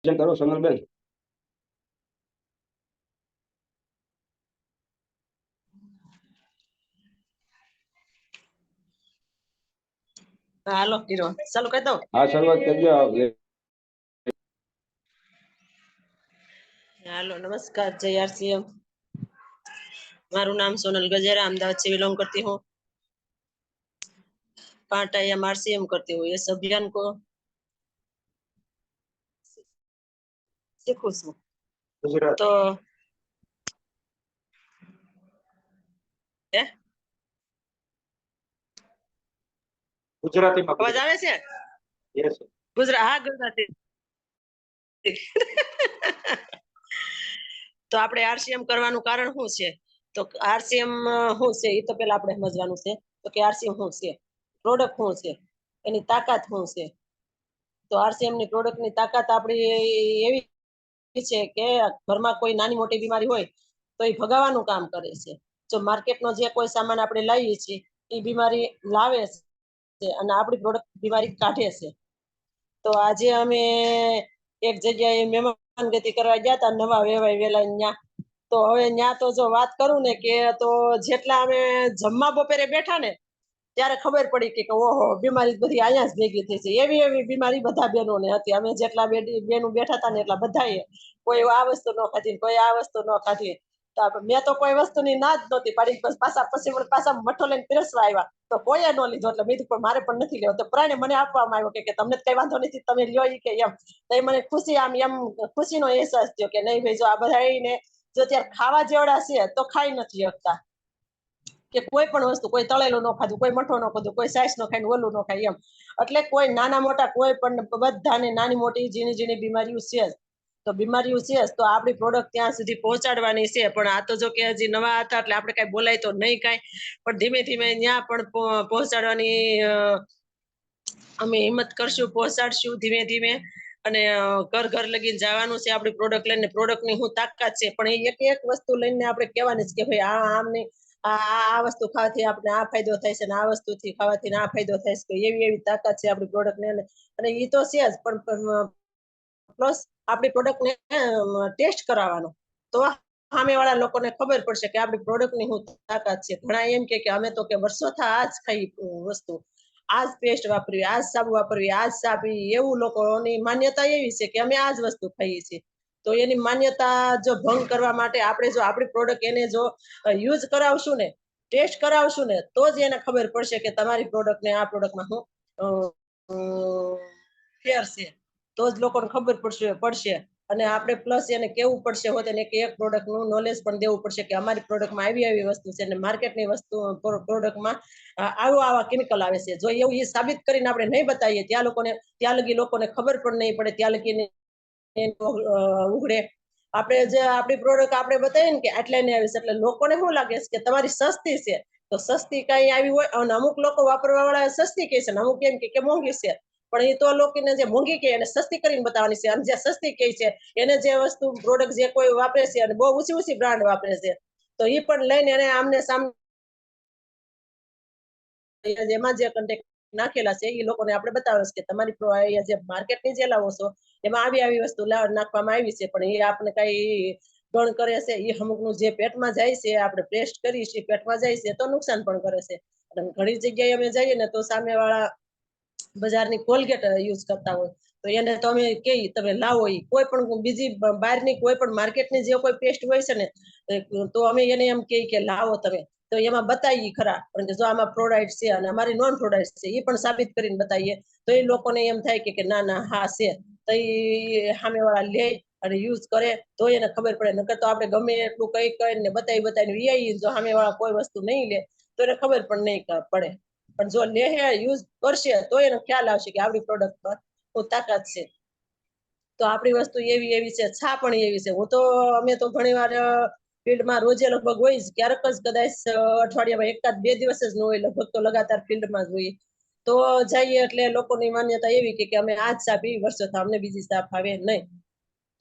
કરો સોનલબેન. હાલો હીરો ચાલુ કરી દો. હા શરૂઆત કરજો. હાલો नमस्कार जय आरसीएम। मारू नाम सोनल गजेरा अहमदाबाद से बिलोंग करती हूँ। पार्ट टाइम आरसीएम करती हूँ। इस अभियान को सीखूं છું તો ગુજરાતીમાં અવાજ આવે છે? યસ હા ગુજરાતી તો આપણે આરસીએમ કરવાનું કારણ શું છે? તો આરસીએમ શું છે એ તો પેલા આપણે સમજવાનું છે તો કે આરસીએમ શું છે, પ્રોડક્ટ શું છે, એની તાકાત શું છે. તો આરસીએમ ની પ્રોડક્ટ ની તાકાત આપણી એવી છે કે ઘરમાં કોઈ નાની મોટી બીમારી હોય તો એ ભગાવવાનું કામ કરે છે. જો માર્કેટનો જે કોઈ સામાન આપણે લાવીએ છીએ એ બીમારી લાવે છે અને આપણી પ્રોડક્ટ બીમારી કાઢે છે. તો આજે અમે એક જગ્યાએ મહેમાનગતિ કરવા ગયા હતા નવા વેવાય વેલા ત્યાં. તો હવે ત્યાં તો જો વાત કરું ને કે તો જેટલા અમે જમવા બપોરે બેઠા ને ત્યારે ખબર પડી કે ઓહો બીમારી બધી અહીંયા જ ભેગી થઈ છે. એવી એવી બીમારી બધા બહેનોને હતી. અમે જેટલા બેનો બેઠા હતા ને એટલા બધાએ કોઈ આ વસ્તુ ન ખાધી, કોઈ આ વસ્તુ ન ખાધી. મેં તો કોઈ વસ્તુની ના જ નહોતી પાડી. પાછા મઠો લઈને પીરસવા આવ્યા તો કોઈ ન લીધો. એટલે બીજું પણ મારે પણ નથી લેવો. તો પ્રાણે મને આપવામાં આવ્યો કે તમને કઈ વાંધો નથી, તમે લ્યો ઈ કે એમ. તો મને ખુશી આમ એમ ખુશીનો અહેસાસ થયો કે નહીં ભાઈ જો આ બધાને જો ત્યારે ખાવા જેવડા છે તો ખાઈ નથી શકતા કે કોઈ પણ વસ્તુ, કોઈ તળેલું ન ખાધું, કોઈ મઠો ન ખાધું, કોઈ સાઈસ ન ખાય, ઓલું ન ખાય એમ. એટલે કોઈ નાના મોટા કોઈ પણ બધાને નાની મોટી ઝીણી ઝીણી બીમારીઓ છે જ. તો બીમારીઓ છે તો આપણી પ્રોડક્ટ ત્યાં સુધી પહોંચાડવાની છે. પણ આ તો જો કે હજી નવા હતા એટલે આપણે કઈ બોલાય તો નહીં કાંઈ, પણ ધીમે ધીમે ત્યાં પણ પહોંચાડવાની અમે હિંમત કરશું, પહોંચાડશું ધીમે ધીમે. અને ઘર ઘર લગીને જવાનું છે આપણી પ્રોડક્ટ લઈને. પ્રોડક્ટની શું તાકાત છે પણ એ એક એક વસ્તુ લઈને આપણે કહેવાની છે કે ભાઈ આમની આ વસ્તુ ખાવાથી આપણે આ ફાયદો થાય છે ને આ વસ્તુથી ખાવાથી આ ફાયદો થાય છે. એવી એવી તાકાત છે આપણી પ્રોડક્ટને. અને એ તો છે જ પણ પ્લસ આપણી પ્રોડક્ટને ટેસ્ટ કરાવવાનો તો સામેવાળા લોકોને ખબર પડશે કે આપણી પ્રોડક્ટની શું તાકાત છે. ઘણા એમ કે અમે તો કે વર્ષોથી આ જ ખાઈ વસ્તુ, આ જ પેસ્ટ વાપરવી, આ જ સાબુ વાપરવી, આ જ સાબી, એવું લોકોની માન્યતા એવી છે કે અમે આ જ વસ્તુ ખાઈએ છીએ. તો એની માન્યતા જો ભંગ કરવા માટે આપણે જો આપણી પ્રોડક્ટ એને જો યુઝ કરાવશું ને, ટેસ્ટ કરાવશું ને તો જ એને ખબર પડશે કે તમારી પ્રોડક્ટ ને આ પ્રોડક્ટમાં શું ફેર છે. તો જ લોકોને ખબર પડશે. અને આપણે પ્લસ એને કેવું પડશે હોત એને એક પ્રોડક્ટનું નોલેજ પણ દેવું પડશે કે અમારી પ્રોડક્ટમાં આવી વસ્તુ છે અને માર્કેટની વસ્તુ પ્રોડક્ટમાં આવા કેમિકલ આવે છે. જો એવું એ સાબિત કરીને આપણે નહીં બતાવીએ ત્યાં લગી લોકોને ખબર પણ નહીં પડે, ત્યાં લગી ઉઘડે. આપણે જે આપણી પ્રોડક્ટ આપણે બતાવીએ ને કે આટલાની આવી છે એટલે લોકોને શું લાગે છે કે તમારી સસ્તી છે. તો સસ્તી કઈ આવી હોય અને અમુક લોકો વાપરવા વાળા સસ્તી કહે છે, અમુક એમ કે મોંઘી છે. પણ એ તો લોકોને જે મોંઘી કહે એને સસ્તી કરીને બતાવવાની છે. અને જે સસ્તી કહે છે એને જે વસ્તુ પ્રોડક્ટ જે કોઈ વાપરે છે અને બહુ ઊંચી ઊંચી બ્રાન્ડ વાપરે છે તો એ પણ લઈને એને આમને સામને એમાં જે કન્ટેક્ટ નાખેલા છે એ લોકોને આપણે બતાવવાનું કે તમારી જે માર્કેટની જે લાવો છો એમાં આવી વસ્તુ નાખવામાં આવી છે. પણ એ આપણે કઈ ગણ કરે છે એ અમુકનું જે પેટમાં જાય છે આપણે ટેસ્ટ કરીએ છીએ પેટમાં જાય છે તો નુકસાન પણ કરે છે. ઘણી જગ્યાએ અમે જઈએ ને તો સામેવાળા બજારની કોલગેટ યુઝ કરતા હોય તો એને તો અમે કહીએ તમે લાવો. એ કોઈ પણ બીજી બહારની કોઈ પણ માર્કેટની જે કોઈ પેસ્ટ હોય છે ને તો અમે એને એમ કહીએ કે લાવો તમે. તો એમાં બતાવીએ ખરા પણ કે જો આમાં ફ્લોરાઇડ છે અને અમારી નોન ફ્લોરાઇડ છે એ પણ સાબિત કરીને બતાવીએ તો એ લોકોને એમ થાય કે ના ના હા છે. તો એ સામેવાળા લે અને યુઝ કરે તો એને ખબર પડે. નકર તો આપણે ગમે એટલું કઈ કરીને બતાવીને જો સામેવાળા કોઈ વસ્તુ નહીં લે તો એને ખબર પણ નહીં પડે. પણ જો લે યુઝ કરશે તો એને ખ્યાલ આવશે કે આપણી પ્રોડક્ટમાં શું તાકાત છે. તો આપણી વસ્તુ એવી છે, છા પણ એવી છે. અમે તો ઘણી વાર ફિલ્ડમાં રોજે લગભગ હોય જ, ક્યારેક જ કદાચ અઠવાડિયામાં એકાદ બે દિવસ જ ન હોય, લગભગ તો લગાતાર ફિલ્ડમાં જ હોઈએ. તો જઈએ એટલે લોકોની માન્યતા એવી કે અમે આ જ ચા પી વર્ષો અમને બીજી ચા ફાવે નહીં.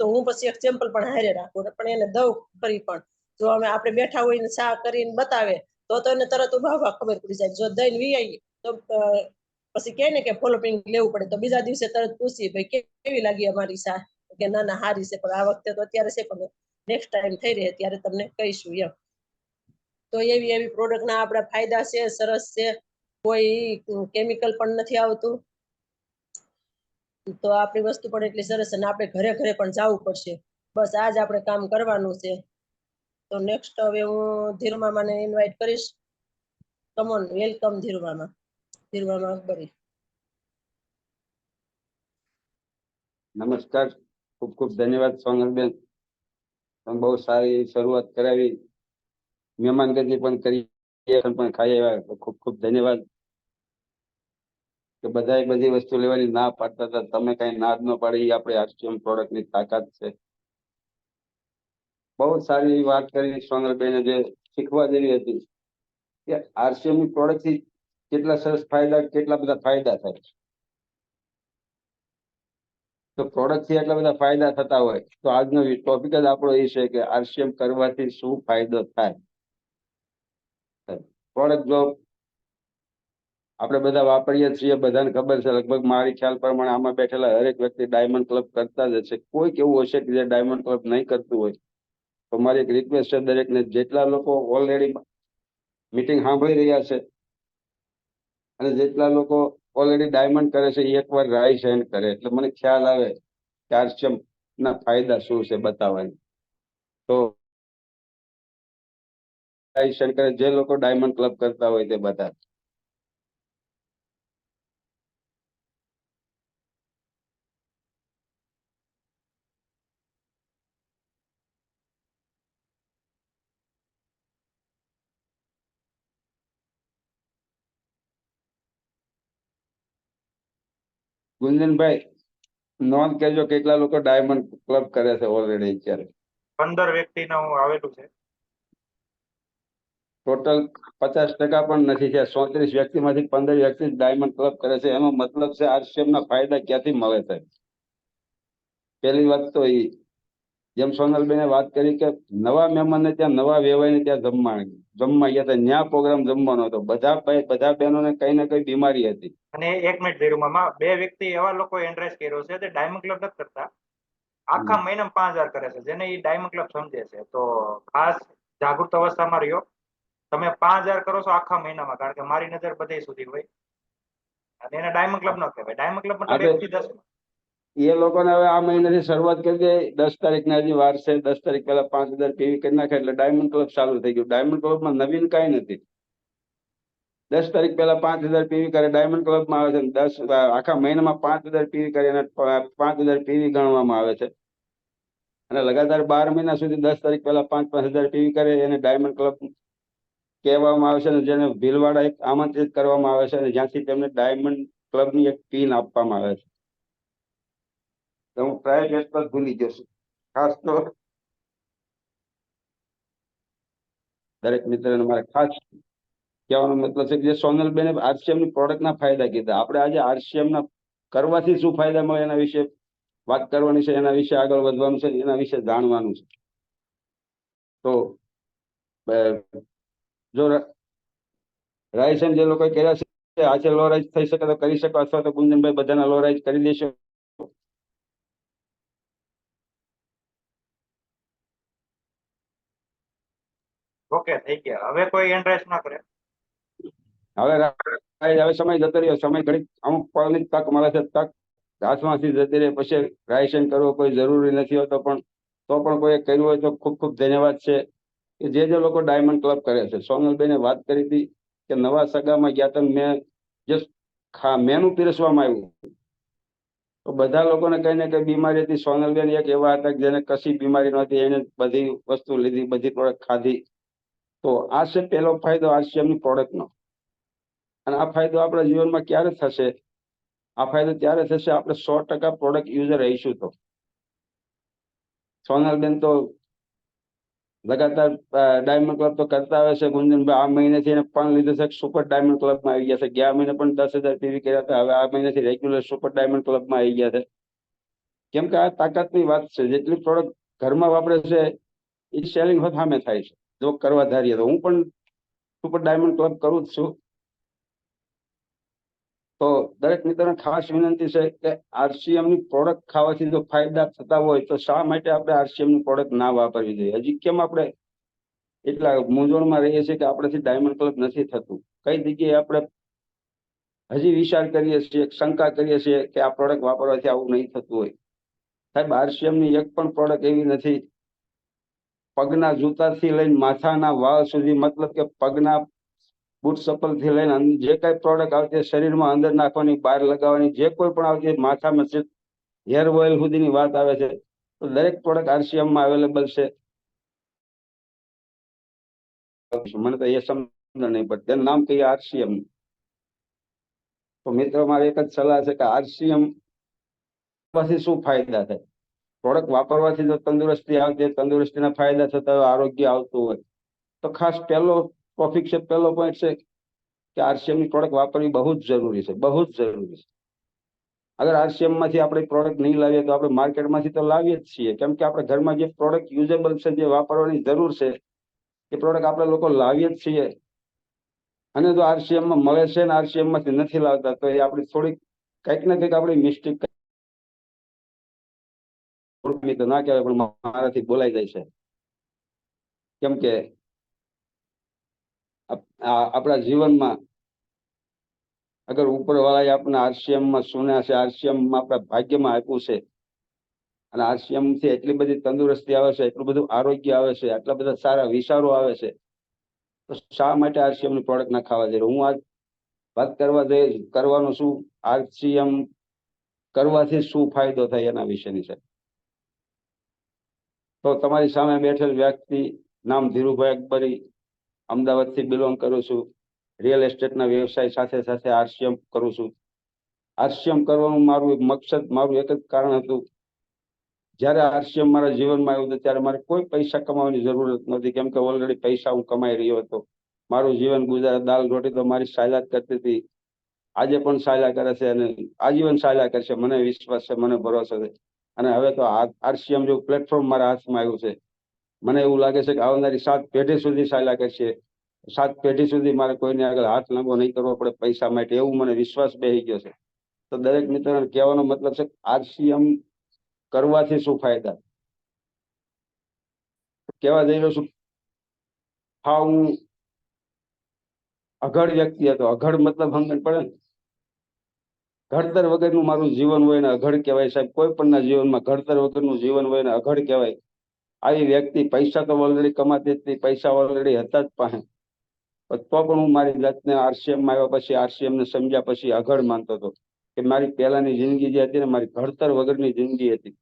તો હું પછી એક સેમ્પલ પણ હારે રાખું પણ એને દઉં ફરી પણ જો અમે આપણે બેઠા હોય ને ચા કરીને બતાવે તો એને તરત ઉભા ખબર પડી જાય. જો દઈને વી તો પછી કે ને કે ફોલોપિંગ લેવું પડે તો બીજા દિવસે તરત પૂછીએ ભાઈ કેવી લાગી અમારી ચા. કે ના ના સારી છે, પણ આ વખતે તો અત્યારે છે, પણ નેક્સ્ટ ટાઈમ થઈ રહે ત્યારે તમને કહીશું એમ. તો એવી એવી પ્રોડક્ટના આપણા ફાયદા છે, સરસ છે, કોઈ કેમિકલ પણ નથી આવતું. તો આપણી વસ્તુ પણ એટલી સરસ, અને આપણે ઘરે ઘરે પણ જવું પડશે. બસ આજ આપણે કામ કરવાનું છે. તો નેક્સ્ટ હવે હું ધીરુમામાને ઇન્વાઇટ કરીશ. Come on, welcome Dhirumama. ધીરુમામા અકબરી. નમસ્કાર, ખૂબ ખૂબ ધન્યવાદ સોનલબેન. તમે બહુ સારી શરૂઆત કરાવી, મહેમાનગતિ પણ કરી, પણ ખાઈ આવ્યા. ખૂબ ખૂબ ધન્યવાદ. કે બધાએ બધી વસ્તુ લેવાની ના પાડતા હતા, તમે કઈ ના જ ન પાડી. આપણે આરસીએમ પ્રોડક્ટની તાકાત છે. બહુ સારી વાત કરી સોનલબેને, જે શીખવા જેવી હતી કે આરસીએમ ની પ્રોડક્ટ થી કેટલા સરસ ફાયદા, કેટલા બધા ફાયદા થાય. તો પ્રોડક્ટ થી એટલા બધા ફાયદા થતા હોય તો આજનો ટોપિક જ આપણો એ છે કે આરસીએમ કરવાથી શું ફાયદો થાય. પ્રોડક્ટ જો આપણે બધા વાપરીએ છીએ, બધાને ખબર છે, લગભગ મારી ખ્યાલ પ્રમાણે આમાં બેઠેલા હરેક વ્યક્તિ ડાયમંડ ક્લબ કરતા જ હશે. કોઈક એવું હશે કે જે ડાયમંડ ક્લબ નહીં કરતું હોય. તો મારી એક રિક્વેસ્ટ છે દરેકને, જેટલા લોકો ઓલરેડી મીટિંગ સાંભળી રહ્યા છે અને જેટલા લોકો ઓલરેડી ડાયમંડ કરે છે, એ એકવાર રાઈસ એન્ડ કરે એટલે મને ખ્યાલ આવે કે આરસીએમ ના ફાયદા શું છે બતાવવાની. તો રાઈસ એન્ડ કરે જે લોકો ડાયમંડ ક્લબ કરતા હોય તે બધા. ગુંજનભાઈ, નોંધ કેજો કેટલા લોકો ડાયમંડ ક્લબ કરે છે ઓલરેડી અત્યારે. 15 વ્યક્તિનું આવેલું છે. ટોટલ 50% પણ નથી થયા. 34 વ્યક્તિમાંથી 15 વ્યક્તિ ડાયમંડ ક્લબ કરે છે. એનો મતલબ છે આરસીએમ ના ફાયદા ક્યાંથી મળે છે. પહેલી વાત તો એ, જેમ સોનલબેને વાત કરી કે નવા મહેમાનને ત્યાં, નવા વેવાઈને ત્યાં જમવા ગયા હતા, ન્યા પ્રોગ્રામ જમવાનો હતો. બધા બહેનોને કઈ ને કઈ બીમારી હતી. અને 1 મિનિટ ધીરુમામા, 2 વ્યક્તિ એવા લોકો એન્ટ્રેસ કર્યો છે તે ડાયમંડ ક્લબ નથી કરતા, આખા મહિનામાં 5000 કરે છે, જેને એ ડાયમંડ ક્લબ સમજે છે. તો ખાસ જાગૃત અવસ્થામાં રહ્યો. તમે 5000 કરો છો આખા મહિનામાં, કારણ કે મારી નજર બધે સુધી હોય, અને એને ડાયમંડ ક્લબ ન કહેવાય. ડાયમંડ ક્લબ મતલબ 1 થી 10. એ લોકોને હવે આ મહિનાથી શરૂઆત કરી દે. 10 તારીખના હજી વાર છે. 10 તારીખ પહેલા 5000 પીવી કરી નાખે એટલે ડાયમંડ ક્લબ ચાલુ થઈ ગયું. ડાયમંડ ક્લબમાં નવીન કઈ નથી. 10 તારીખ પહેલા 5000 પીવી કરે, ડાયમંડ ક્લબમાં આવે છે. 10 આખા મહિનામાં 5000 પીવી કરે અને 5000 પીવી ગણવામાં આવે છે. અને લગાતાર 12 મહિના સુધી 10 તારીખ પહેલા 5-5000 પીવી કરે એને ડાયમંડ ક્લબ કહેવામાં આવે છે. અને જેને ભીલવાડા એક આમંત્રિત કરવામાં આવે છે, અને જ્યાંથી તેમને ડાયમંડ ક્લબની એક પિન આપવામાં આવે છે. તો હું પ્રાઇવેટ પર ભૂલી જશું. ખાસ તો દરેક મિત્રને મારે ખાસ કહેવાનો મતલબ છે કે જે સોનલબેને આરસીએમ ની પ્રોડક્ટના ફાયદા કીધા, આપણે આજે આરસીએમ ના કરવાથી શું ફાયદા મળે એના વિશે વાત કરવાની છે, એના વિશે આગળ વધવાનું છે, એના વિશે જાણવાનું છે. તો જો રાયસન જે લોકો કર્યા છે આજે લો રાઈઝ થઈ શકે તો કરી શકો, અથવા તો ગુંજનભાઈ બધાના લો રાઈઝ કરી દેશો. ઓકે, થઈ ગયા. હવે કોઈ એન્ટ્રેસ ના કરે. હવે સમય જતો રહ્યો. સમય ઘડી અમુક પળની તક મળે છે. તક હાથમાંથી જતી રહે પછી રાયસન કરવો કોઈ જરૂરી નથી હોતો, પણ તો પણ કોઈ કર્યું હોય તો ખૂબ ખૂબ ધન્યવાદ છે. કે જે લોકો ડાયમંડ ક્લબ કરે છે. સોનલબેને વાત કરી હતી કે નવા સગામાં ગયા હતા, મેં જે મેનુ પીરસવામાં આવ્યું તો બધા લોકોને કઈ ને કઈ બીમારી હતી. સોનલબેન એક એવા હતા કે જેને કશી બીમારી નહોતી, એને બધી વસ્તુ લીધી, બધી પ્રોડક્ટ ખાધી. તો આ છે પહેલો ફાયદો આરસીએમની પ્રોડક્ટનો. અને આ ફાયદો આપણા જીવનમાં ક્યારે થશે? આ ફાયદો ત્યારે થશે આપણે 100% પ્રોડક્ટ યુઝર રહીશું તો. સોનલબેન તો લગાતાર ડાયમંડ ક્લબ તો કરતા આવે છે. ગુંજનભાઈ આ મહિનેથી એને પણ લીધું છે, સુપર ડાયમંડ ક્લબમાં આવી ગયા છે. ગયા મહિને પણ 10,000 પીવી કર્યા હતા. હવે આ મહિનેથી રેગ્યુલર સુપર ડાયમંડ ક્લબમાં આવી ગયા છે. કેમ કે આ તાકાતની વાત છે. જેટલી પ્રોડક્ટ ઘરમાં વાપરે છે એ સેલિંગ સામે થાય છે. જો કરવા ધારીએ તો હું પણ સુપર ડાયમંડ ક્લબ કરું જ છું. તો દરેક મિત્રોને ખાસ વિનંતી છે કે આરસીએમ ની પ્રોડક્ટ ખાવાથી જો ફાયદા થતા હોય તો શા માટે આપણે આરસીએમ ની પ્રોડક્ટ ના વાપરવી જોઈએ? હજી કેમ આપણે એટલા મૂંઝવણમાં રહીએ છીએ કે આપણાથી ડાયમંડ ક્લબ નથી થતું? કઈ જગ્યાએ આપણે હજી વિચાર કરીએ છીએ, શંકા કરીએ છીએ કે આ પ્રોડક્ટ વાપરવાથી આવું નહીં થતું હોય? સાહેબ, આરસીએમ ની એક પણ પ્રોડક્ટ એવી નથી. પગના જૂતાથી લઈને માથાના વાળ સુધી, મતલબ કે પગના બૂટ ચપ્પલ થી લઈને જે કઈ પ્રોડક્ટ આવતી શરીરમાં અંદર નાખવાની, બહાર લગાવવાની, જે કોઈ પણ આવતી માથામાં હેર ઓઇલ સુધીની વાત આવે છે, તો દરેક પ્રોડક્ટ આરસીએમ માં અવેલેબલ છે. મને તો એ સમજ નહીં પડતી, તેનું નામ કહીએ આરસીએમ. તો મિત્રો, મારી એક જ સલાહ છે કે આરસીએમ પછી શું ફાયદા થાય? પ્રોડક્ટ વાપરવાથી જો તંદુરસ્તી આવતી હોય, તંદુરસ્તીના ફાયદા થતા હોય, આરોગ્ય આવતું હોય, તો ખાસ પહેલો ટોપિક છે, પહેલો પોઈન્ટ છે કે આરસીએમ ની પ્રોડક્ટ વાપરવી બહુ જ જરૂરી છે, બહુ જ જરૂરી છે. અગર આરસીએમ માંથી આપણે પ્રોડક્ટ નહીં લાવીએ તો આપણે માર્કેટમાંથી તો લાવીએ જ છીએ, કેમ કે આપણે ઘરમાં જે પ્રોડક્ટ યુઝેબલ છે, જે વાપરવાની જરૂર છે, એ પ્રોડક્ટ આપણે લોકો લાવીએ જ છીએ. અને જો આરસીએમ માં મળે છે ને આરસીએમ માંથી નથી લાવતા, તો એ આપણી થોડીક કંઈક ને કંઈક આપણી મિસ્ટેક તો ના કહેવાય, પણ મારાથી બોલાઈ જાય છે. કેમ કે આપણા જીવનમાં અગર ઉપરવાળાએ આપણને આરસીએમ માં સુન્યા છે, આરસીએમ માં આપણા ભાગ્યમાં આપ્યું છે, અને આરસીએમ થી એટલી બધી તંદુરસ્તી આવે છે, એટલું બધું આરોગ્ય આવે છે, આટલા બધા સારા વિચારો આવે છે, તો શા માટે આરસીએમ ની પ્રોડક્ટ ના ખાવા જોઈએ? હું આજ વાત કરવાનું છું આરસીએમ કરવાથી શું ફાયદો થાય એના વિશેની છે. તો તમારી સામે બેઠેલ વ્યક્તિ નામ ધીરુભાઈ અકબરી, અમદાવાદથી બિલોંગ કરું છું. રિયલ એસ્ટેટના વ્યવસાય સાથે સાથે આરસીએમ કરું છું. આરસીએમ કરવાનું મારું એક મકસદ, મારું એક જ કારણ હતું. જ્યારે આરસીએમ મારા જીવનમાં આવ્યું હતું ત્યારે મારે કોઈ પૈસા કમાવાની જરૂરત નથી, કેમ કે ઓલરેડી પૈસા હું કમાઈ રહ્યો હતો. મારું જીવન ગુજરાત, દાલ રોટી તો મારી સાયલાત કરતી હતી, આજે પણ સાયલા કરે છે અને આજીવન સાયલા કરશે. મને વિશ્વાસ છે, મને ભરોસો છે. અને હવે તો આરસીએમ જેવું પ્લેટફોર્મ મારા હાથમાં આવ્યું છે. મને એવું લાગે છે કે આવનારી 7 પેઢી સુધી સાયલા કરશે. 7 પેઢી સુધી મારે કોઈને આગળ હાથ લાંબો નહીં કરવો પડે પૈસા માટે, એવું મને વિશ્વાસ બેસી ગયો છે. તો દરેક મિત્રોને કહેવાનો મતલબ છે આરસીએમ કરવાથી શું ફાયદા કહેવા જઈ રહ્યો છું. હા, હું અઘડ વ્યક્તિ હતો. અઘડ મતલબ સમજણ પડે ને? ઘડતર વગરનું મારું જીવન હોય ને અઘડ કહેવાય. સાહેબ, કોઈ પણના જીવનમાં ઘડતર વગરનું જીવન હોય ને અઘડ કહેવાય. આવી વ્યક્તિ, પૈસા તો ઓલરેડી કમાતી જ હતી, પૈસા ઓલરેડી હતા જ પાસે, તો પણ હું મારી જાતને આરસીએમ માં આવ્યા પછી, આરસીએમ ને સમજ્યા પછી અઘડ માનતો હતો કે મારી પહેલાની જિંદગી જે હતી ને, મારી ઘડતર વગરની જિંદગી હતી.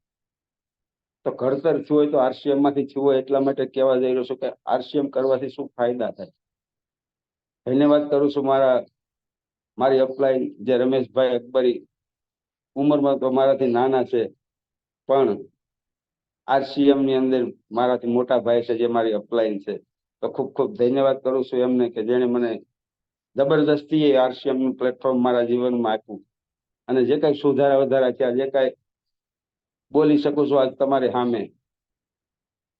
તો ઘડતર થયું હોય તો આરસીએમ માંથી થયું હોય. એટલા માટે કહેવા જઈ રહ્યો છું કે આરસીએમ કરવાથી શું ફાયદા થાય. ધન્યવાદ કરું છું મારી અપલાઈન જે રમેશભાઈ અકબરી, ઉંમરમાં તો મારાથી નાના છે, પણ આરસીએમ ની અંદર મારાથી મોટા ભાઈ છે, જે મારી અપલાઈન છે. તો ખૂબ ખૂબ ધન્યવાદ કરું છું એમને કે જેણે મને જબરદસ્તી આરસીએમ નું પ્લેટફોર્મ મારા જીવનમાં આપ્યું. અને જે કઈ સુધારા વધારા થયા, જે કઈ બોલી શકું છું આજ તમારી સામે,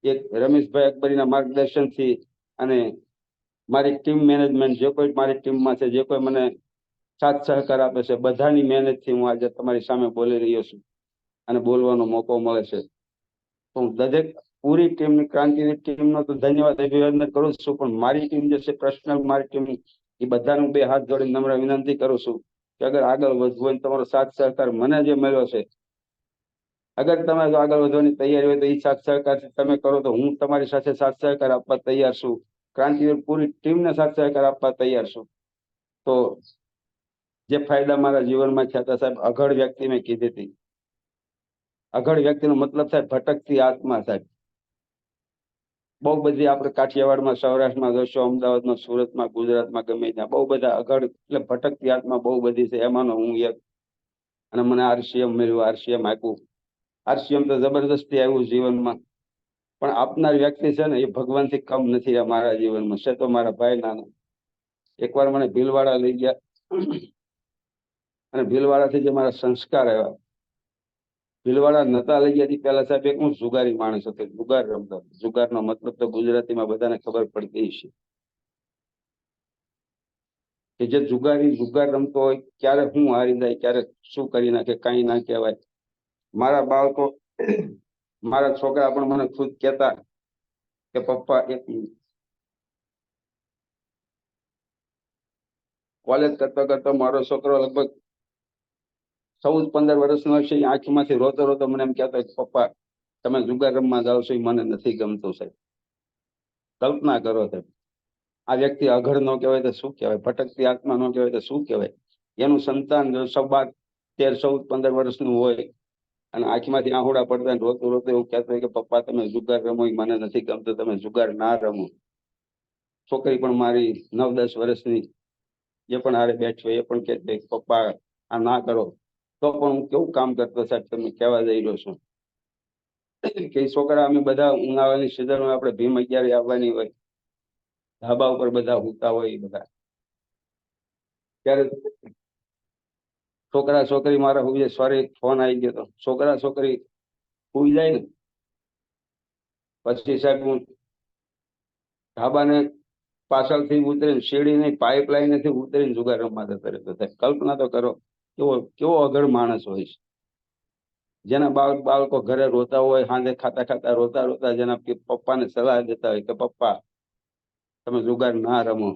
એક રમેશભાઈ અકબરીના માર્ગદર્શનથી અને મારી ટીમ મેનેજમેન્ટ, જે કોઈ મારી ટીમમાં છે, જે કોઈ મને સાથ સહકાર આપે છે, બધાની મહેનતથી હું આજે તમારી સામે બોલી રહ્યો છું અને બોલવાનો મોકો મળે છે. તો હું દરેક પૂરી ટીમની, ક્રાંતિની ટીમનો તો ધન્યવાદ, અભિનંદન કરું છું. પણ મારી ટીમ જે છે, પર્સનલ મારી ટીમ, એ બધાનું 2 હાથ જોડી નમ્ર વિનંતી કરું છું કે અગર આગળ વધવું હોય, તમારો સાથ સહકાર મને જે મળ્યો છે, અગર તમે જો આગળ વધવાની તૈયારી હોય તો એ સાથ સહકાર તમે કરો, તો હું તમારી સાથે સાથ સહકાર આપવા તૈયાર છું. ક્રાંતિવીર પૂરી ટીમને સાથ સહકાર આપવા તૈયાર છું. તો જે ફાયદા મારા જીવનમાં થયા હતા, સાહેબ, અઘડ વ્યક્તિ મેં કીધી હતી. અઘડ વ્યક્તિનો મતલબ સાહેબ ભટકતી આત્મા. સાહેબ, બહુ બધી આપણે કાઠિયાવાડમાં, સૌરાષ્ટ્રમાં જોશો, અમદાવાદમાં, સુરતમાં, ગુજરાતમાં, ગમે ત્યાં બહુ બધા અઘડ એટલે ભટકતી આત્મા બહુ બધી છે. એમાંનો હું એક. અને મને આરસીએમ મળ્યું, આરસીએમ આપ્યું. આરસીએમ તો જબરદસ્તી આવ્યું જીવનમાં, પણ આપનાર વ્યક્તિ છે ને, એ ભગવાનથી કમ નથી મારા જીવનમાં છે. તો મારા ભાઈ નાના એકવાર મને ભીલવાડા લઈ ગયા, અને ભીલવાડાથી જે મારા સંસ્કાર આવ્યા, ભીલવાડા નતા લઈ ગયા પહેલા, સાહેબ, એક હું જુગારી માણસ હતો, જુગાર રમતો. જુગારનો મતલબ તો ગુજરાતીમાં બધાને ખબર પડતી છે. કે જે જુગાર રમતો હોય ક્યારે હું હારી જાય, ક્યારે શું કરી નાખે કઈ ના કહેવાય. મારા બાળકો, મારા છોકરા પણ મને ખુદ કહેતા કે પપ્પા કોલેજ કરતો કરતો મારો છોકરો લગભગ 14-15 વર્ષનો હશે, આંખમાંથી રોતો રોતો મને એમ કહેતો કે પપ્પા તમે જુગાર રમવા જાઓ છો એ મને નથી ગમતું સાહેબ. કલ્પના કરો સાહેબ, આ વ્યક્તિ અઘડ નો કહેવાય તો શું કહેવાય, ભટકતી આત્મા નો કહેવાય તો શું કહેવાય. એનું સંતાન જો 12, 13, 14, 15 વર્ષનું હોય અને આંખમાંથી આહુડા પડતા રોતું રોતું એવું કહેતો હોય કે પપ્પા તમે જુગાર રમો એ મને નથી ગમતું, તમે જુગાર ના રમો. છોકરી પણ મારી 9-10 વર્ષની એ પણ હારે બેઠી હોય, એ પણ કહે પપ્પા આ ના કરો, તો પણ હું કેવું કામ કરતો સાહેબ તમે કહેવા જઈ રહ્યો છું કે છોકરા અમે બધા ઉનાળાની સિઝનમાં આપણે ભીમ 11 આવવાની હોય, ધાબા ઉપર બધા હોતા હોય, એ બધા ત્યારે છોકરા છોકરી મારા હુઈ, સોરી ફોન આવી ગયો તો, છોકરા છોકરી હુઈ જાય ને પછી સાહેબ હું ધાબાને પાછળથી ઉતરીને શેરડી નહીં પાઇપલાઇન નથી ઉતરીને જુગાર રમવા જતો રહેતો. કલ્પના તો કરો કેવો અઘડ માણસ હોય છે. જેના બાળકો ઘરે રોતા હોય, સાંજે ખાતા ખાતા રોતા રોતા જેના પપ્પાને સલાહ દેતા હોય કે પપ્પા તમે જુગાર ના રમો.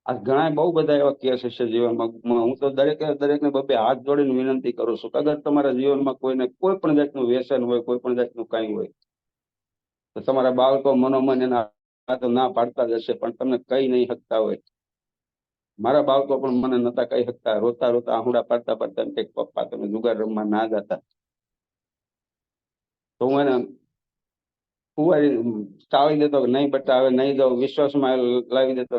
આ ઘણા બહુ બધા એવા કેસ હશે જીવનમાં. હું તો દરેકને બબે હાથ જોડીને વિનંતી કરું છું કે અગર તમારા જીવનમાં કોઈને કોઈ પણ જાતનું વ્યસન હોય, કોઈ પણ જાતનું કઈ હોય, તો તમારા બાળકો મનોમન એના તો ના પાડતા જ હશે, પણ તમને કઈ નહીં શકતા હોય. મારા બાળકો પણ મને નતા કહી શકતા, રોતા રોતા આહુડા પાડતા પાડતા કે પપ્પા તમે જુગાર રમવા ના જતા. તો હું એને કુંવારી ટાળી દેતો કે નહીં બટા હવે નહીં જાઉં, વિશ્વાસમાં લાવી દેતો.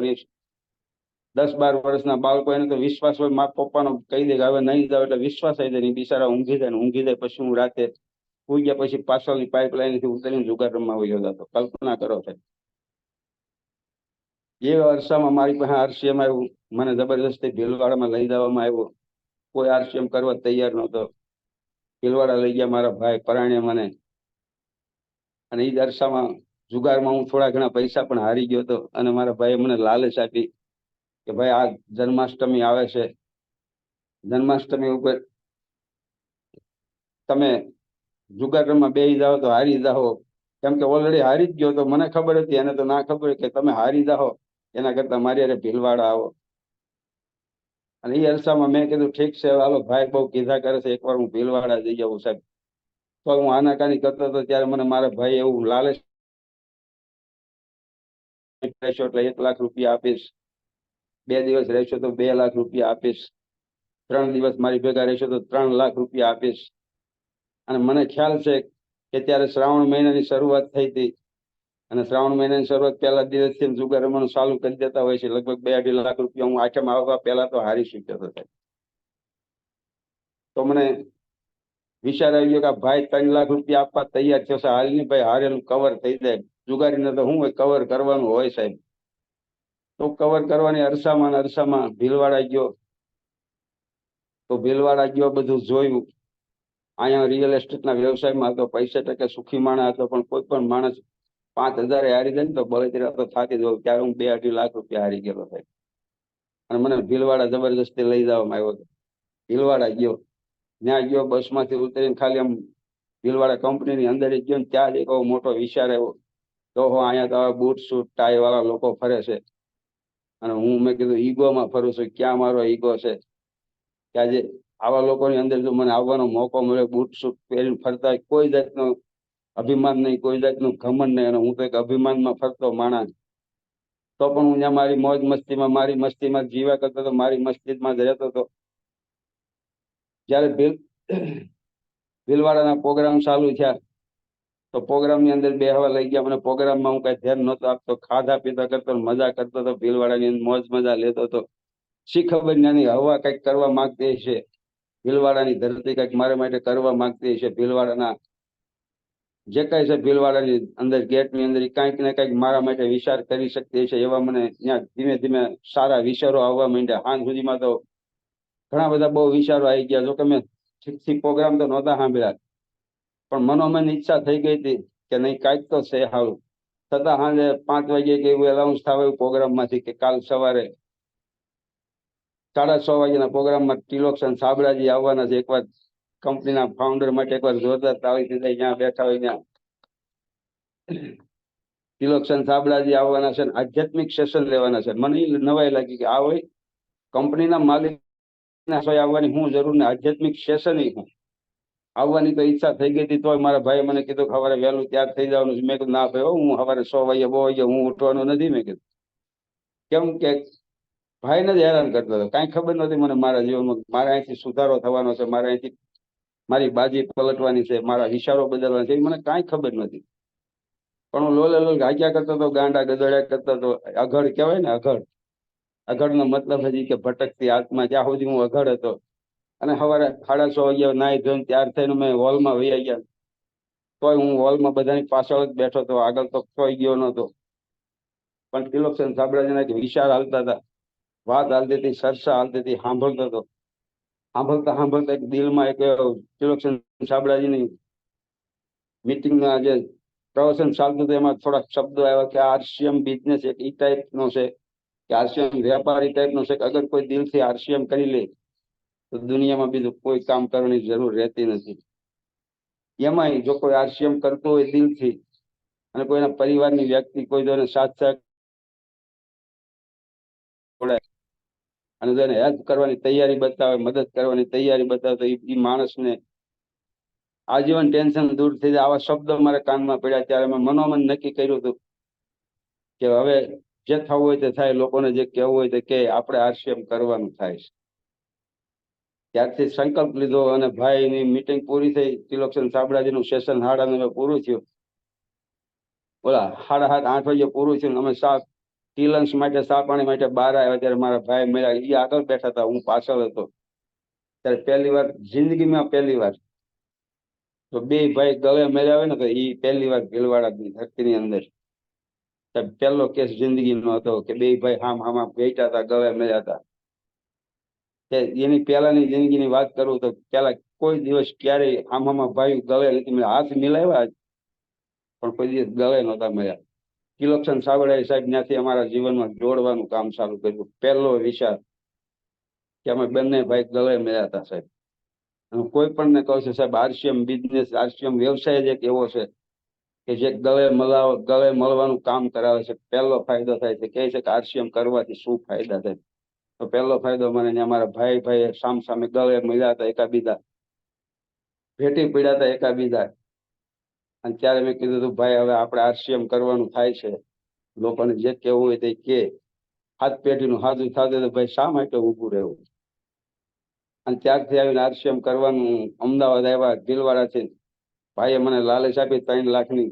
10-12 વર્ષના બાળકો એને તો વિશ્વાસ હોય, મારા પપ્પાનો કહી દે કે હવે નહીં જાવ એટલે વિશ્વાસ આવી જાય, બિચારા ઊંઘી જાય ને ઊંઘી જાય પછી હું રાતે સુઈ ગયા પછી પાછળની પાઇપલાઇન થી ઉતરીને જુગાર રમવા વયો જતો. કલ્પના કરો સાહેબ. એ અરસામાં મારી પાસે આરસીએમ આવ્યું, મને જબરજસ્તી ભીલવાડામાં લઈ જવામાં આવ્યો. કોઈ આરસીએમ કરવા તૈયાર નહોતો. ભીલવાડા લઈ ગયા મારા ભાઈ પરાણે મને, અને એ અરસામાં જુગારમાં હું થોડા ઘણા પૈસા પણ હારી ગયો હતો. અને મારા ભાઈએ મને લાલચ આપી કે ભાઈ આ જન્માષ્ટમી આવે છે, જન્માષ્ટમી ઉપર તમે જુગાર રમવા બેસી જાઓ તો હારી જાઓ. કેમ કે ઓલરેડી હારી જ ગયો તો મને ખબર હતી, એને તો ના ખબર કે તમે હારી જાઓ એના કરતા મારી અરે ભીલવાડા આવો. અને એ અરસામાં મેં કીધું ઠીક છે હાલો, ભાઈ બહુ કીધા કરે છે, એકવાર હું ભીલવાડા જઈ જાઉં સાહેબ. તો હું આનાકાની કરતો હતો ત્યારે મને મારા ભાઈ એવું લાલચ રહેશો એટલે 1 લાખ રૂપિયા આપીશ, 2 દિવસ રહેશો તો 2 લાખ રૂપિયા આપીશ, 3 દિવસ મારી ભેગા રહેશો તો 3 લાખ રૂપિયા આપીશ. અને મને ખ્યાલ છે કે ત્યારે શ્રાવણ મહિનાની શરૂઆત થઈ હતી, અને શ્રાવણ મહિનાની શરૂઆત પહેલા દિવસથી જુગાર રમવાનું ચાલુ કરી દેતા હોય છે. લગભગ 2-2.5 લાખ રૂપિયા હું આઠમ આવવા પહેલા તો હારી ચૂક્યો હતો. તો મને વિચાર આવી ગયો કે આ ભાઈ 3 લાખ રૂપિયા આપવા તૈયાર થયો છે, હાલ ની ભાઈ હારેલું કવર થઈ જાય. જુગારીને તો શું હોય, કવર કરવાનું હોય સાહેબ. તો કવર કરવાની અરસામાં ભીલવાડા ગયો. તો ભીલવાડા ગયો, બધું જોયું. અહીંયા રિયલ એસ્ટેટના વ્યવસાયમાં હતો, પૈસા ટકે સુખી માણસ હતો, પણ કોઈ પણ માણસ 5,000 હારી જાય ને તો બળતરા તો થતી જ હોય. ત્યારે હું 2-2.5 લાખ રૂપિયા હારી ગયેલો સાહેબ. અને મને ભીલવાડા જબરજસ્તી લઈ જવામાં આવ્યો હતો. ભીલવાડા ગયો, ત્યાં ગયો, બસમાંથી ઉતરીને ખાલી આમ ભીલવાડા કંપનીની અંદર જ ગયો ને ત્યાં જ એક મોટો વિચાર આવ્યો તો અહીંયા તો બૂટ સૂટ ટાઈ વાળા લોકો ફરે છે, અને હું મેં કીધું ઈગોમાં ફરું છું. ક્યાં મારો ઈગો છે કે આજે આવા લોકોની અંદર જો મને આવવાનો મોકો મળે, બૂટ સૂટ પહેરીને ફરતા, કોઈ જાતનો અભિમાન નહીં, કોઈ જાતનું ઘમંડ નહીં. અને હું તો એક અભિમાનમાં ફરતો માણસ, તો પણ હું ત્યાં મારી મોજ મસ્તીમાં મારી મસ્તીમાં જીવા કરતો હતો, મારી મસ્તીમાં જ રહેતો હતો. જયારે ભીલવાડાના પ્રોગ્રામ ચાલુ થયા તો પ્રોગ્રામની અંદર બેહવા લઈ ગયા મને. પ્રોગ્રામમાં હું કઈ ધ્યાન નહોતો આપતો, ખાધા પીતા કરતો, મજા કરતો હતો, ભીલવાડાની મોજ મજા લેતો હતો. શી ખબર નાની હવા કઈક કરવા માંગતી છે, ભીલવાડાની ધરતી કઈક મારા માટે કરવા માંગતી છે. ભીલવાડાના જે કઈ છે ભીલવાડાની અંદર ગેટની અંદર કઈક ને કઈક મારા માટે વિચાર કરી શકતી છે, એવા મને ત્યાં ધીમે ધીમે સારા વિચારો આવવા માંડ્યા. હાલ સુધીમાં તો ઘણા બધા બહુ વિચારો આવી ગયા. જો કે મેં ઠીકથી પ્રોગ્રામ તો નહોતા સાંભળ્યા, પણ મનોમન ઈચ્છા થઈ ગઈ હતી કે નહીં કાંઈક તો છે સારું. છતાં સાંજે 5 વાગે કે એવું એલાઉન્સ થવા પ્રોગ્રામમાંથી કે કાલ સવારે 6:30 વાગ્યાના પ્રોગ્રામમાં ત્રિલોકચંદ સાબળાજી આવવાના છે. એકવાર કંપનીના ફાઉન્ડર માટે એકવાર જોરદાર તાળીથી દઈ, જ્યાં બેઠા હોય ત્યાં. ત્રિલોકચંદ સાબળાજી આવવાના છે અને આધ્યાત્મિક સેશન લેવાના છે. મને ઈ નવાઈ લાગી કે આ હોય કંપનીના માલિકના સોય આવવાની હું જરૂર ને આધ્યાત્મિક સેશન હું આવવાની તો ઈચ્છા થઈ ગઈ હતી. તોય મારા ભાઈએ મને કીધું કે સવારે વહેલું તૈયાર થઈ જવાનું છે. મેં કીધું ના ભાઈ, હું સવારે 6 વાગે 2 વાગે હું ઉઠવાનું નથી. મેં કીધું કેમ કે ભાઈને જ હેરાન કરતો હતો. કાંઈ ખબર નહોતી મને મારા જીવનમાં મારા અહીંથી સુધારો થવાનો છે, મારા અહીંથી મારી બાજી પલટવાની છે, મારા વિચારો બદલવાના છે, એ મને કાંઈ ખબર નથી. પણ હું લોલે લોલ ગાગ્યા કરતો હતો, ગાંડા ગદડ્યા કરતો હતો. અઘડ કહેવાય ને, અઘડ. અઘડનો મતલબ હજી કે ભટકતી આત્મા. જ્યાં સુધી હું અઘડ હતો. અને સવારે 6:30 વાગ્યા નાહી ધોઈને તૈયાર થઈને મેં હોલમાં વહી ગયા. તોય હું હોલમાં બધાની પાછળ જ બેઠો હતો, આગળ તો કોઈ ગયો નહોતો. પણ ત્રિલોકચંદ સાબળાજીના એક વિચાર હાલતા હતા, વાત હાલતી હતી, ચર્ચા હાલતી હતી, સાંભળતો હતો. સાંભળતા સાંભળતા એક દિલમાં એક ત્રિલોકચંદ સાબળાજીની મીટિંગમાં જે પ્રવચન ચાલતું હતું એમાં થોડાક શબ્દો આવ્યા કે આરસીએમ બિઝનેસ એક ઈ ટાઈપનો છે કે આરસીએમ વેપાર ઈ ટાઈપનો છે કે અગર કોઈ દિલથી આરસીએમ કરી લે તો દુનિયામાં બીજું કોઈ કામ કરવાની જરૂર રહેતી નથી. એમાંય જો કોઈ આરસીએમ કરતો હોય દિલથી અને કોઈના પરિવારની વ્યક્તિ કોઈ જોને સાથ અને જેને હેલ્પ કરવાની તૈયારી બતાવે, મદદ કરવાની તૈયારી બતાવે તો એ માણસને આજીવન ટેન્શન દૂર થઈ જાય. આવા શબ્દો મારા કાનમાં પડ્યા ત્યારે મેં મનોમન નક્કી કર્યું હતું કે હવે જે થવું હોય તે થાય, લોકોને જે કહેવું હોય તે કે આપણે આરસીએમ કરવાનું થાય છે. ત્યારથી સંકલ્પ લીધો અને ભાઈની મીટિંગ પૂરી થઈ. ત્રિલોકચંદ સાબળાજીનું સેશન 9:30 પૂરું થયું. બોલા 7:30 8 વાગે પૂરું થયું. અમે ટી લંચ માટે, ચા પાણી માટે બહાર આવ્યા ત્યારે મારા ભાઈ મળ્યા. એ આગળ બેઠા હતા, હું પાછળ હતો. ત્યારે પહેલી વાર જિંદગીમાં પહેલી વાર તો બે ભાઈ ગળે મળ્યા હોય ને તો એ પહેલી વાર ભીલવાડા ધરતીની અંદર પહેલો કેસ જિંદગીનો હતો કે બે ભાઈ હામ બેઠા હતા, ગળે મળ્યા હતા. એની પહેલાની જિંદગીની વાત કરું તો પહેલા કોઈ દિવસ ક્યારેય હામાં ભાઈ ગળે નથી મળ્યા. હાથ મિલાવ્યા પણ કોઈ દિવસ ગળે નહોતા મળ્યા. ત્રિલોકચંદ સાબળાજી સાહેબ ત્યાંથી અમારા જીવનમાં જોડવાનું કામ ચાલુ કર્યું. પહેલો વિચાર કે અમે બંને ભાઈ ગળે મળ્યા હતા સાહેબ. અને કોઈ પણ ને કહું છું સાહેબ, આરસીએમ બિઝનેસ, આરસીએમ વ્યવસાય જ એક એવો છે કે જે ગળે મળવાનું કામ કરાવે છે. પહેલો ફાયદો થાય છે, કહે છે કે આરસીએમ કરવાથી શું ફાયદા થાય. તો પહેલો ફાયદો મને અમારા ભાઈ સામે ગળે મળ્યા હતા, એકાબીજા ભેટી પડ્યા હતા એકાબીજા. અને ત્યારે મેં કીધું હતું ભાઈ હવે આપણે આરસીએમ કરવાનું થાય છે, લોકોને જે કહેવું હોય તે કે. હાથ પેઢીનું હાજુ થતું તો ભાઈ શા માટે ઊભું રહેવું. અને ત્યારથી આવીને આરસીએમ કરવાનું અમદાવાદ આવ્યા ભીલવાડાથી. ભાઈએ મને લાલચ આપી 3 લાખની,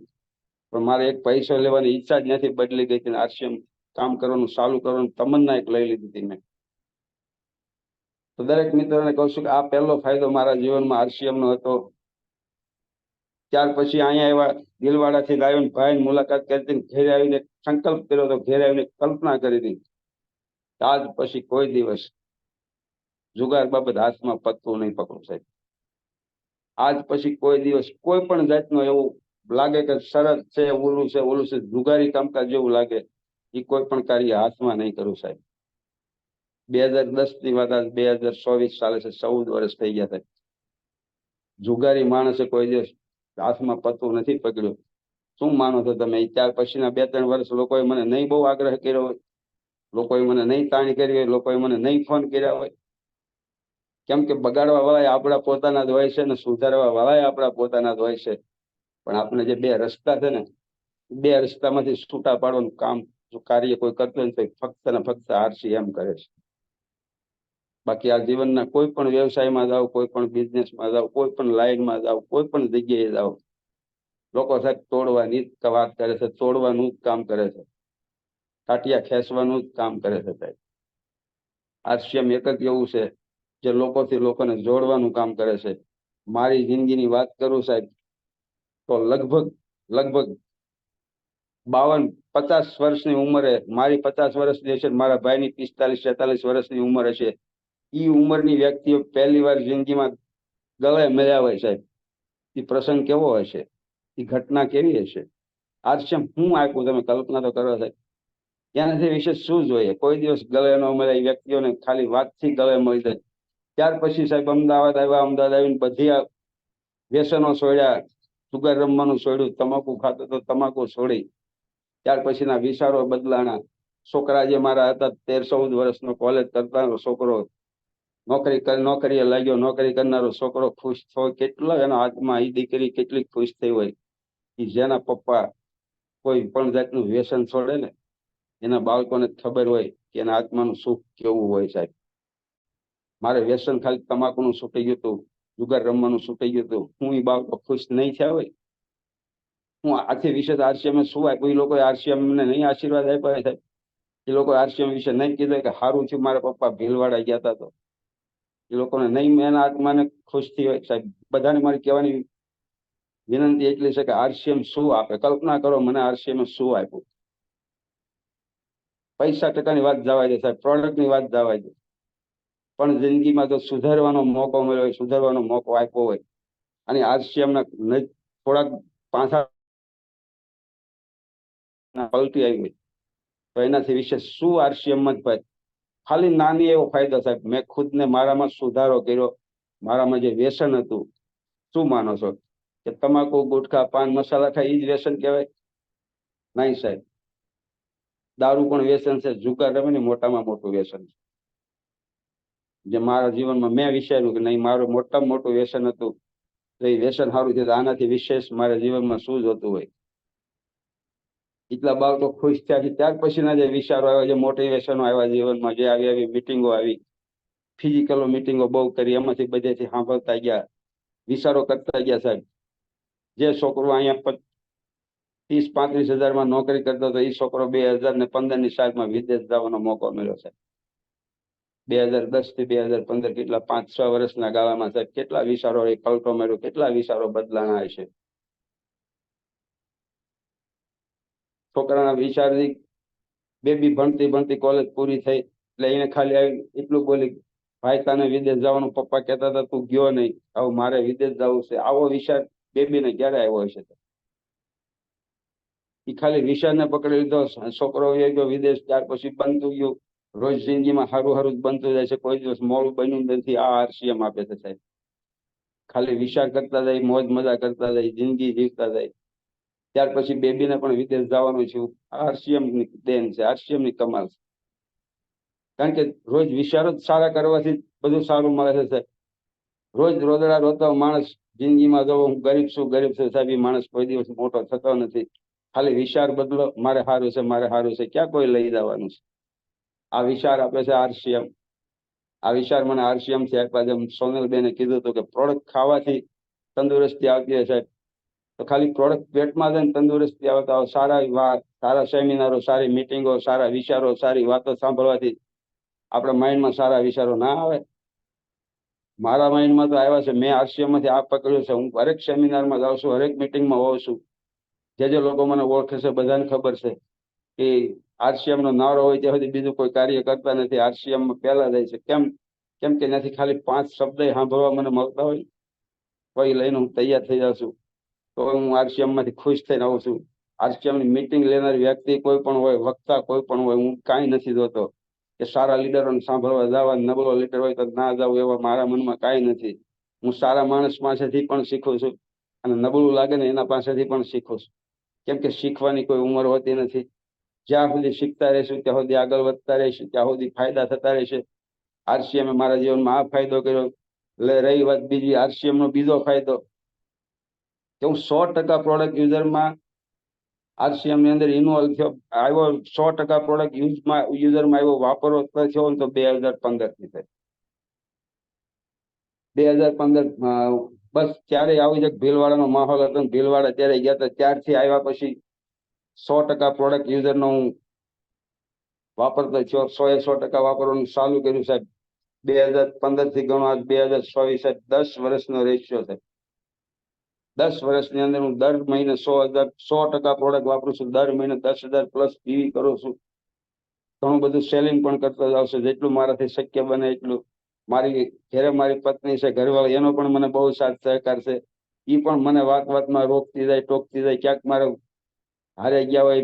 પણ મારે એક પૈસો લેવાની ઈચ્છા જ નથી બદલી ગઈ હતી. આરસીએમ કામ કરવાનું ચાલુ કરવાનું તમન્ના એક લઈ લીધી હતી મેં. તો દરેક મિત્રોને કહું છું કે આ પહેલો ફાયદો મારા જીવનમાં આરસીએમ નો હતો. ત્યાર પછી અહીંયા આવ્યા, ભીલવાડાથી આવીને ભાઈની મુલાકાત કરી, ઘેરે આવીને સંકલ્પ કર્યો હતો, ઘેરે આવીને કલ્પના કરી હતી આજ પછી કોઈ દિવસ જુગાર બાબત હાથમાં પત્તું નહીં પકડું સાહેબ. આજ પછી કોઈ દિવસ કોઈ પણ જાતનો એવું લાગે કે શરત છે, ઓલું છે, જુગારી કામકાજ જેવું લાગે એ કોઈ પણ કાર્ય હાથમાં નહીં કરું સાહેબ. 2010 ની વાત, આજ 2024 ચાલે છે, 14 વર્ષ થઈ ગયા સાહેબ. જુગારી માણસે કોઈ દિવસ હાથમાં પત્તું નથી પકડ્યું. શું માનો છો તમે? ત્યાર પછીના 2-3 વર્ષ લોકોએ મને નહીં બહુ આગ્રહ કર્યો હોય, લોકોએ મને નહીં તાણી કરી હોય, લોકોએ મને નહીં ફોન કર્યા હોય. કેમ કે બગાડવા વાળા આપણા પોતાના જ હોય છે ને સુધારવા વાળા આપણા પોતાના જ હોય છે. પણ આપણે જે 2 રસ્તા છે ને, 2 રસ્તામાંથી છૂટા પાડવાનું કામ જો કાર્ય કોઈ કરતો હોય તો ફક્ત ને ફક્ત આરસીએમ કરે છે. બાકી આ જીવનના કોઈ પણ વ્યવસાયમાં જાઓ, કોઈ પણ બિઝનેસમાં જાઓ, કોઈ પણ લાઈનમાં જાઓ, કોઈ પણ જગ્યાએ જાઓ, લોકો સાહેબ તોડવાની જ વાત કરે છે, તોડવાનું જ કામ કરે છે, કાટિયા ખેંચવાનું જ કામ કરે છે સાહેબ. આરસીએમ એક જ એવું છે જે લોકોથી લોકોને જોડવાનું કામ કરે છે. મારી જિંદગીની વાત કરું સાહેબ તો લગભગ 52-50 વર્ષની ઉંમરે, મારી 50 વર્ષની હશે, મારા ભાઈની 45-46 વર્ષની ઉંમર હશે, એ ઉંમરની વ્યક્તિઓ પહેલી વાર જિંદગીમાં ગળે મળ્યા હોય સાહેબ. એ પ્રસંગ કેવો હશે, એ ઘટના કેવી હશે? આરસીએમ હું આપ્યું તમે કલ્પના તો કરો સાહેબ. એનાથી વિશે શું જોઈએ? કોઈ દિવસ ગળે ન મળે એ વ્યક્તિઓને ખાલી વાતથી ગળે મળી જાય. ત્યાર પછી સાહેબ અમદાવાદ આવ્યા, અમદાવાદ આવીને બધી આ વ્યસનો છોડ્યા, સુગર રમવાનું છોડ્યું, તમાકુ ખાતો તો તમાકુ છોડી, ત્યાર પછીના વિચારો બદલાણા. છોકરા જે મારા હતા 13-14 વર્ષનો કોલેજ કરતા છોકરો નોકરીએ લાગ્યો, નોકરી કરનારો છોકરો ખુશ થયો. કેટલો એના હાથમાં એ દીકરી કેટલી ખુશ થઈ હોય કે જેના પપ્પા કોઈ પણ જાતનું વ્યસન છોડે ને એના બાળકોને ખબર હોય કે એના આત્માનું સુખ કેવું હોય. સાહેબ મારે વ્યસન ખાલી તમાકુનું છૂટી ગયું હતું, જુગાર રમવાનું છૂટી ગયું હતું, હું એ બાળકો ખુશ નહીં થયા હોય? હું આથી વિશે આરસીએમ શું આપ્યું? એ લોકો આરસીએમ ને નહીં આશીર્વાદ આપ્યા સાહેબ? એ લોકો આરસીએમ વિશે નહીં કીધું કે સારું થયું મારા પપ્પા ભીલવાડા ગયા હતા? તો એ લોકોને નહીં એના આત્માને ખુશ થઈ હોય? સાહેબ બધાને મારી કહેવાની વિનંતી એટલી છે કે આરસીએમ શું આપે? કલ્પના કરો મને આરસીએમ શું આપ્યું. પૈસા ટકાની વાત જવા દે સાહેબ, પ્રોડક્ટની વાત જવા દે, પણ જિંદગીમાં જો સુધારવાનો મોકો મળ્યો હોય, સુધારવાનો મોકો આપ્યો હોય અને આરસીએમના થોડાક પાછા પલટી આવી હોય તો એનાથી વિશે શું આરસીએમમાં જ ભાઈ? ખાલી નાની એવો ફાયદો સાહેબ, મેં ખુદને મારામાં સુધારો કર્યો. મારામાં જે વ્યસન હતું, શું માનો છો કે તમાકુ, ગુટખા, પાન મસાલા ખાય એ જ વ્યસન કહેવાય? નહીં સાહેબ, દારૂ પણ વ્યસન છે, જુગાર રમે ને મોટામાં મોટું વ્યસન છે. જે મારા જીવનમાં મેં વિચાર્યું કે નહીં મારું મોટામાં મોટું વ્યસન હતું, તો એ વ્યસન સારું છે, આનાથી વિશેષ મારા જીવનમાં શું જોતું હોય? એટલા બાળકો ખુશ થયા છે. ત્યાર પછીના જે વિચારો આવ્યા, જે મોટિવેશનો આવ્યા જીવનમાં, જે આવી મિટિંગો આવી, ફિઝિકલ મિટિંગો બહુ કરી, એમાંથી બધેથી સાંભળતા ગયા, વિચારો કરતા ગયા. સાહેબ જે છોકરો અહીંયા 30-35 હજારમાં નોકરી કરતો હતો, એ છોકરો 2015ની સાલમાં વિદેશ જવાનો મોકો મળ્યો છે. 2010 થી 2015 કેટલા 5-6 વર્ષના ગાળામાં સાહેબ કેટલા વિચારો એ પલટો મળ્યો, કેટલા વિચારો બદલાણા છે. છોકરાના વિચારથી બેબી ભણતી કોલેજ પૂરી થઈ એટલે એને ખાલી આવી એટલું બોલી, ભાઈ તને વિદેશ જવાનું પપ્પા કહેતા હતા, તું ગયો નહીં, હવે મારે વિદેશ જવું છે. આવો વિચાર બેબીને ક્યારે આવ્યો હશે? એ ખાલી વિચારને પકડી લીધો, છોકરો ગયો વિદેશ. ત્યાર પછી બનતું ગયું, રોજ જિંદગીમાં સારું જ બનતું જાય છે, કોઈ દિવસ મોડું બન્યું નથી. આ આરસીએમ આપે છે સાહેબ. ખાલી વિચાર કરતા જાય, મોજ મજા કરતા જાય, જિંદગી જીવતા જાય. ત્યાર પછી બેબીને પણ વિદેશ જવાનું છે. આરસીએમ ની દેન છે, આરસીએમ ની કમાલ છે. કારણ કે રોજ વિચારો જ સારા કરવાથી બધું સારું મળે છે સાહેબ. રોજ રોદડા રોતો માણસ જિંદગીમાં જો હું ગરીબ છું સાહેબ, એ માણસ કોઈ દિવસ મોટો થતો નથી. ખાલી વિચાર બદલો, મારે સારું છે, મારે સારું છે, ક્યાં કોઈ લઈ જવાનું છે? આ વિચાર આપે છે આરસીએમ. આ વિચાર મને આરસીએમ થી આપ્યા. જેમ સોનલબેને કીધું હતું કે પ્રોડક્ટ ખાવાથી તંદુરસ્તી આવતી હોય સાહેબ, તો ખાલી પ્રોડક્ટ પેટમાં જઈને તંદુરસ્તી આવતા હોય. સારા વાત, સારા સેમિનારો, સારી મિટિંગો, સારા વિચારો, સારી વાતો સાંભળવાથી આપણા માઇન્ડમાં સારા વિચારો ના આવે? મારા માઇન્ડમાં તો આવ્યા છે. મેં આરસીએમ માંથી આ પકડ્યું છે. હું હરેક સેમિનારમાં જાઉં છું, હરેક મિટિંગમાં હોઉં છું. જે લોકો મને ઓળખે છે બધાને ખબર છે કે આરસીએમ નો નારો હોય ત્યાં સુધી બીજું કોઈ કાર્ય કરતા નથી, આરસીએમ માં પહેલા જાય છે. કેમ કે નથી ખાલી 5 શબ્દ સાંભળવા મને મળતા હોય, કોઈ લઈને હું તૈયાર થઈ જાઉં છું. તો હું આરસીએમ માંથી ખુશ થઈને આવું છું. આરસીએમ ની મિટિંગ લેનાર વ્યક્તિ કોઈ પણ હોય, વક્તા કોઈ પણ હોય, હું કાંઈ નથી જોતો કે સારા લીડરોને સાંભળવા જવા, નબળો લીડર હોય તો ના જવું, એવા મારા મનમાં કાંઈ નથી. હું સારા માણસ પાસેથી પણ શીખું છું અને નબળું લાગે ને એના પાસેથી પણ શીખું છું. કેમ કે શીખવાની કોઈ ઉંમર હોતી નથી. જ્યાં સુધી શીખતા રહીશું ત્યાં સુધી આગળ વધતા રહીશું, ત્યાં સુધી ફાયદા થતા રહેશે. આરસીએમ મારા જીવનમાં આ ફાયદો કર્યો. રહી વાત બીજી, આરસીએમ નો બીજો ફાયદો કે હું 100% પ્રોડક્ટ યુઝરમાં આરસીએમ ની અંદર ઇન્વોલ્વ થયો, આવ્યો. 100% પ્રોડક્ટ યુઝરમાં આવ્યો, વાપરો થયો ને તો 2015 થી થાય. 2015 બસ ત્યારે આવી જ ભીલવાડાનો માહોલ હતો. ભીલવાડા ત્યારે ગયા હતા, ત્યારથી આવ્યા પછી 100% પ્રોડક્ટ યુઝર નો હું વાપરતો થયો. 100% વાપરવાનું ચાલુ કર્યું સાહેબ. 2015 થી ગણો આજ 2024, 10 વર્ષનો રેશિયો છે. 10 વર્ષની અંદર હું દર મહિને 100% પ્રોડક્ટ વાપરું છું. દર મહિને 10,000 પ્લસ પીવી કરું છું. ઘણું બધું સેલિંગ પણ કરતો જાઉં છું, જેટલું મારાથી શક્ય બને એટલું. મારી ઘરે મારી પત્ની છે, ઘરવાળી, એનો પણ મને બહુ સાથ સહકાર છે. એ પણ મને વાતમાં રોકતી જાય, ટોકતી જાય. ક્યાંક મારે હારે ગયા હોય,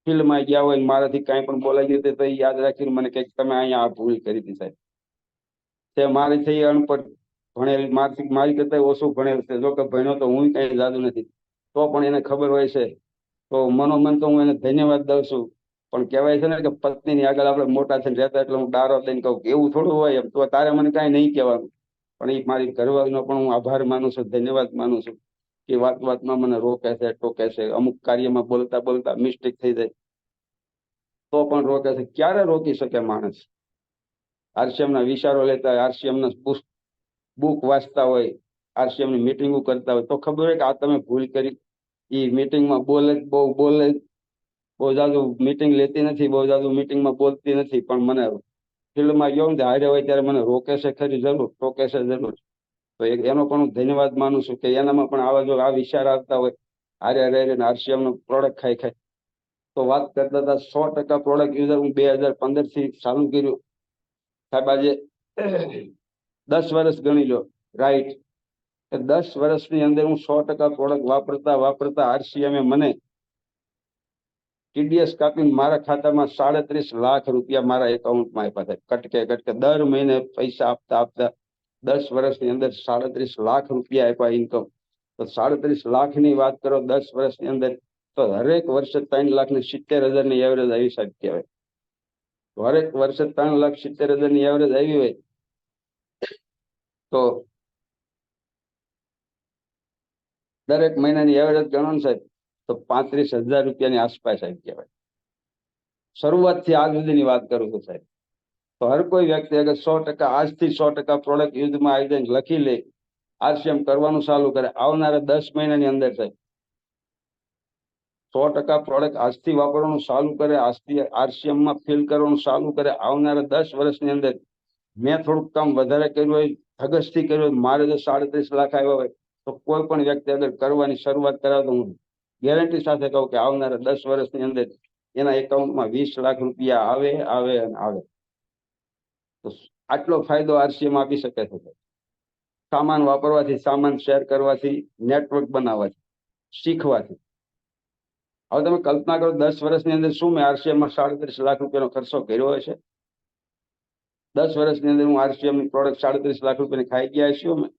ફિલ્ડમાં ગયા હોય ને મારાથી કાંઈ પણ બોલાઈ ગયું તો એ યાદ રાખીને મને કંઈક તમે અહીંયા આ ભૂલ કરી હતી સાહેબ. તે મારી થઈ અનપઢ ભણેલ મારી કરતા ઓછું ભણેલ છે. જો કે ભણ્યો તો હું કઈ જાદુ નથી, તો પણ એને ખબર હોય છે. તો મનોમન તો હું એને ધન્યવાદ દઉં છું. પણ કહેવાય છે ને કે પત્નીની આગળ આપણે મોટા થઈને રહેતા એટલે હું ડારો દઈને કહું એવું થોડું હોય એમ. તો તારે મને કાંઈ નહીં કહેવાનું. પણ એ મારી ઘરવાળીનો પણ હું આભાર માનું છું, ધન્યવાદ માનું છું કે વાતમાં મને રોકે છે, ટોકે છે. અમુક કાર્યમાં બોલતા બોલતા મિસ્ટેક થઈ જાય તો પણ રોકે છે. ક્યારે રોકી શકે માણસ? આરસીએમના વિચારો લેતા હોય, આરસીએમના બુક વાંચતા હોય, આરસીએમની મિટિંગો કરતા હોય તો ખબર હોય કે આ તમે ભૂલ કરી. એ મિટિંગમાં બહુ જાજુ મિટિંગ લેતી નથી, બહુ જાજુ મિટિંગમાં બોલતી નથી, પણ મને ફિલ્ડમાં ગયો ને હારે હોય ત્યારે મને રોકે છે ખરી, જરૂર ટોકે છે જરૂર. તો એનો પણ હું ધન્યવાદ માનું છું કે એનામાં પણ આવા જો આ વિચાર આવતા હોય, હારે આરસીએમ નો પ્રોડક્ટ ખાઈ તો વાત કરતા હતા 100% પ્રોડક્ટ યુઝર હું 2015 થી ચાલુ કર્યું સાહેબ. આજે 10 વર્ષ ગણી લો, રાઈટ? 10 વર્ષની અંદર હું 100% પ્રોડક્ટ વાપરતા આરસીએમ મને ટીડીએસ કાપીને મારા ખાતામાં 37 લાખ રૂપિયા મારા એકાઉન્ટમાં આપ્યા હતા. કટકે દર મહિને પૈસા આપતા 10 વર્ષની અંદર 37 લાખ રૂપિયા આપ્યા ઇન્કમ. તો 37 લાખની વાત કરો 10 વર્ષની અંદર, તો હરેક વર્ષે 3,70,000 એવરેજ આવી સાહેબ કહેવાય. હરેક વર્ષે 3,70,000 એવરેજ આવી હોય તો દરેક મહિનાની એવરેજ ગણો ને સાહેબ તો 35,000 રૂપિયાની આસપાસ સાહેબ કહેવાય. શરૂઆતથી આજ સુધીની વાત કરું છું સાહેબ. તો હર કોઈ વ્યક્તિ અગર 100% આજથી 100% પ્રોડક્ટ યુઝમાં આવી જાય લખી લે, આરસીએમ કરવાનું ચાલુ કરે, આવનારા 10 મહિનાની અંદર સાહેબ 100% પ્રોડક્ટ આજથી વાપરવાનું ચાલુ કરે, આજથી આરસીએમમાં ફિલ કરવાનું ચાલુ કરે, આવનારા 10 વર્ષની અંદર મેં થોડુંક કામ વધારે કર્યું હોય, ધગસથી કર્યું હોય, મારે જો 37 લાખ આવ્યા હોય તો કોઈ પણ વ્યક્તિ અગર કરવાની શરૂઆત કરાવે તો હું ગેરંટી સાથે કહું કે આવનારા 10 વર્ષની અંદર એના એકાઉન્ટમાં 20 લાખ રૂપિયા આવે અને આવે. તો આટલો ફાયદો આરસીએમ આપી શકે છે. સામાન વાપરવાથી, સામાન શેર કરવાથી, નેટવર્ક બનાવવાથી, શીખવાથી. હવે તમે કલ્પના કરો 10 વર્ષની અંદર શું મેં આરસીએમમાં 37 લાખ રૂપિયાનો ખર્ચો કર્યો હોય છે? 10 વર્ષની અંદર હું આરસીએમની પ્રોડક્ટ 37 લાખ રૂપિયાની ખાઈ ગયા છું મેં.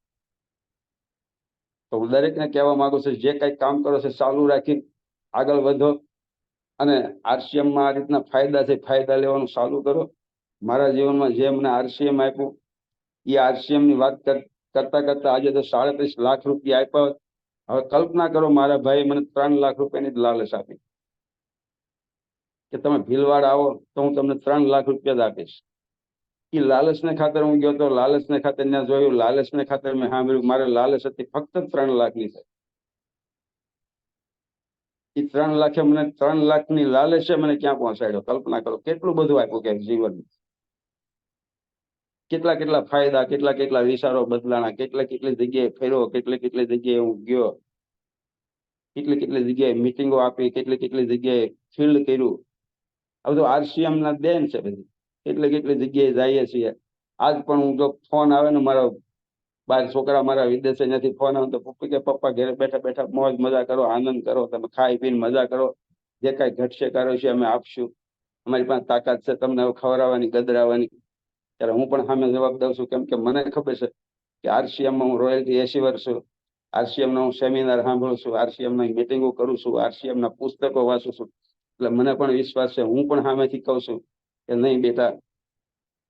તો હું દરેકને કહેવા માંગુ છું, જે કંઈ કામ કરો છે ચાલુ રાખી આગળ વધો અને આરસીએમમાં આ રીતના ફાયદા છે, ફાયદા લેવાનું ચાલુ કરો. મારા જીવનમાં જે મને આરસીએમ આપ્યું એ આરસીએમની વાત કરતા આજે તો 37 લાખ રૂપિયા આપ્યા. હવે કલ્પના કરો મારા ભાઈ મને 3 લાખ રૂપિયાની લાલચ આપી કે તમે ભીલવાડ આવો તો હું તમને 3 લાખ રૂપિયા જ આપીશ. એ લાલચને ખાતર હું ગયો તો, લાલચને ખાતર ત્યાં જોયું, લાલચને ખાતર મેં સાંભળ્યું. મારે લાલચ હતી ફક્ત 3 લાખની છે. એ 3 લાખે મને 3 લાખની લાલચે મને ક્યાં પહોંચાડ્યો? કલ્પના કરો કેટલું બધું આપ્યું કે જીવન, કેટલા ફાયદા, કેટલા વિચારો બદલાણા, કેટલી જગ્યાએ ફર્યો, કેટલી જગ્યાએ હું ગયો, કેટલી જગ્યાએ મિટિંગો આપી, કેટલી જગ્યાએ ફિલ્ડ કર્યું. હવે તો આરસીએમ ના દેન છે બધી. કેટલી જગ્યાએ જઈએ છીએ. આજ પણ હું જો ફોન આવે ને મારા 12 છોકરા મારા વિદેશે નથી, ફોન આવે તો પપ્પી કે પપ્પા ઘરે બેઠા બેઠા મોજ મજા કરો, આનંદ કરો, તમે ખાઈ પીને મજા કરો, જે કાંઈ ઘટશે કરો છે અમે આપશું, અમારી પાસે તાકાત છે તમને હવે ખવડાવવાની, ગદરાવાની. ત્યારે હું પણ સામે જવાબ દઉં છું, કેમ કે મને ખબર છે કે આરસીએમમાં હું રોયલ્ટી 80 વર્ષ છું. આરસીએમના હું સેમિનાર સાંભળું છું, આરસીએમના મિટિંગો કરું છું, આરસીએમના પુસ્તકો વાંચું છું. એટલે મને પણ વિશ્વાસ છે. હું પણ સામેથી કહું છું કે નહીં બેટા,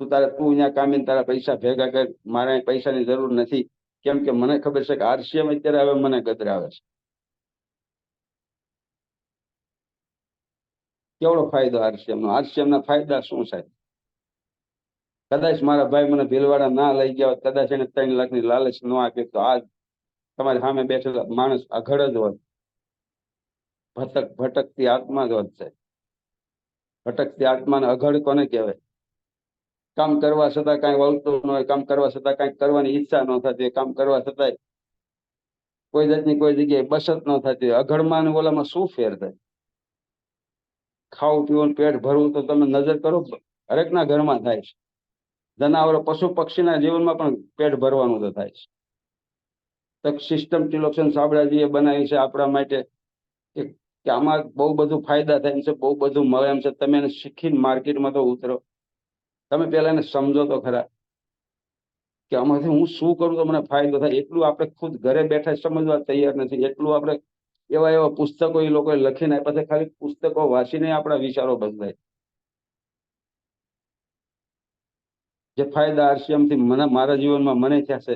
તું અહીંયા કામીને તારા પૈસા ભેગા કર, મારે પૈસાની જરૂર નથી. કેમ કે મને ખબર છે કે આરસીએમ અત્યારે હવે મને ગદરાવે છે. કેવડો ફાયદો આરસીએમનો? આરસીએમના ફાયદા શું છે? કદાચ મારા ભાઈ મને ભીલવાડા ના લઈ ગયા હોત, કદાચ એને 3 લાખની લાલચ ન આપી તો આજ તમારી સામે બેઠેલા માણસ અઘડ જ હોત, ભટકતી આત્મા જ હોત છે. ભટકતી આત્માને અઘડ કોને કહેવાય? કામ કરવા છતાં કાંઈ વળતું ન હોય, કામ કરવા છતાં કાંઈક કરવાની ઈચ્છા ન થતી હોય, કામ કરવા છતાંય કોઈ જાતની કોઈ જગ્યાએ બચત ન થતી હોય. અઘડમાં અને ઓલામાં શું ફેર થાય? ખાવું પીવું, પેટ ભરવું તો તમે નજર કરો હરેકના ઘરમાં થાય છે. જનાવરો, પશુ પક્ષીના જીવનમાં પણ પેટ ભરવાનું તો થાય છે. તો સિસ્ટમ ત્રિલોચન સાબળાજીએ બનાવી છે આપણા માટે કે કે આમાં બહુ બધું ફાયદા થાય એમ છે, બહુ બધું મળે એમ છે, તમે એને શીખીને માર્કેટમાં તો ઉતરો. તમે પેલા એને સમજો તો ખરા કે આમાંથી હું શું કરું તો મને ફાયદો થાય. એટલું આપણે ખુદ ઘરે બેઠા સમજવા તૈયાર નથી. એટલું આપણે એવા એવા પુસ્તકો એ લોકોએ લખીને આપ્યા છે, ખાલી પુસ્તકો વાંચીને આપણા વિચારો બદલાય. જે ફાયદા RCM થી મને મારા જીવનમાં મને થયા છે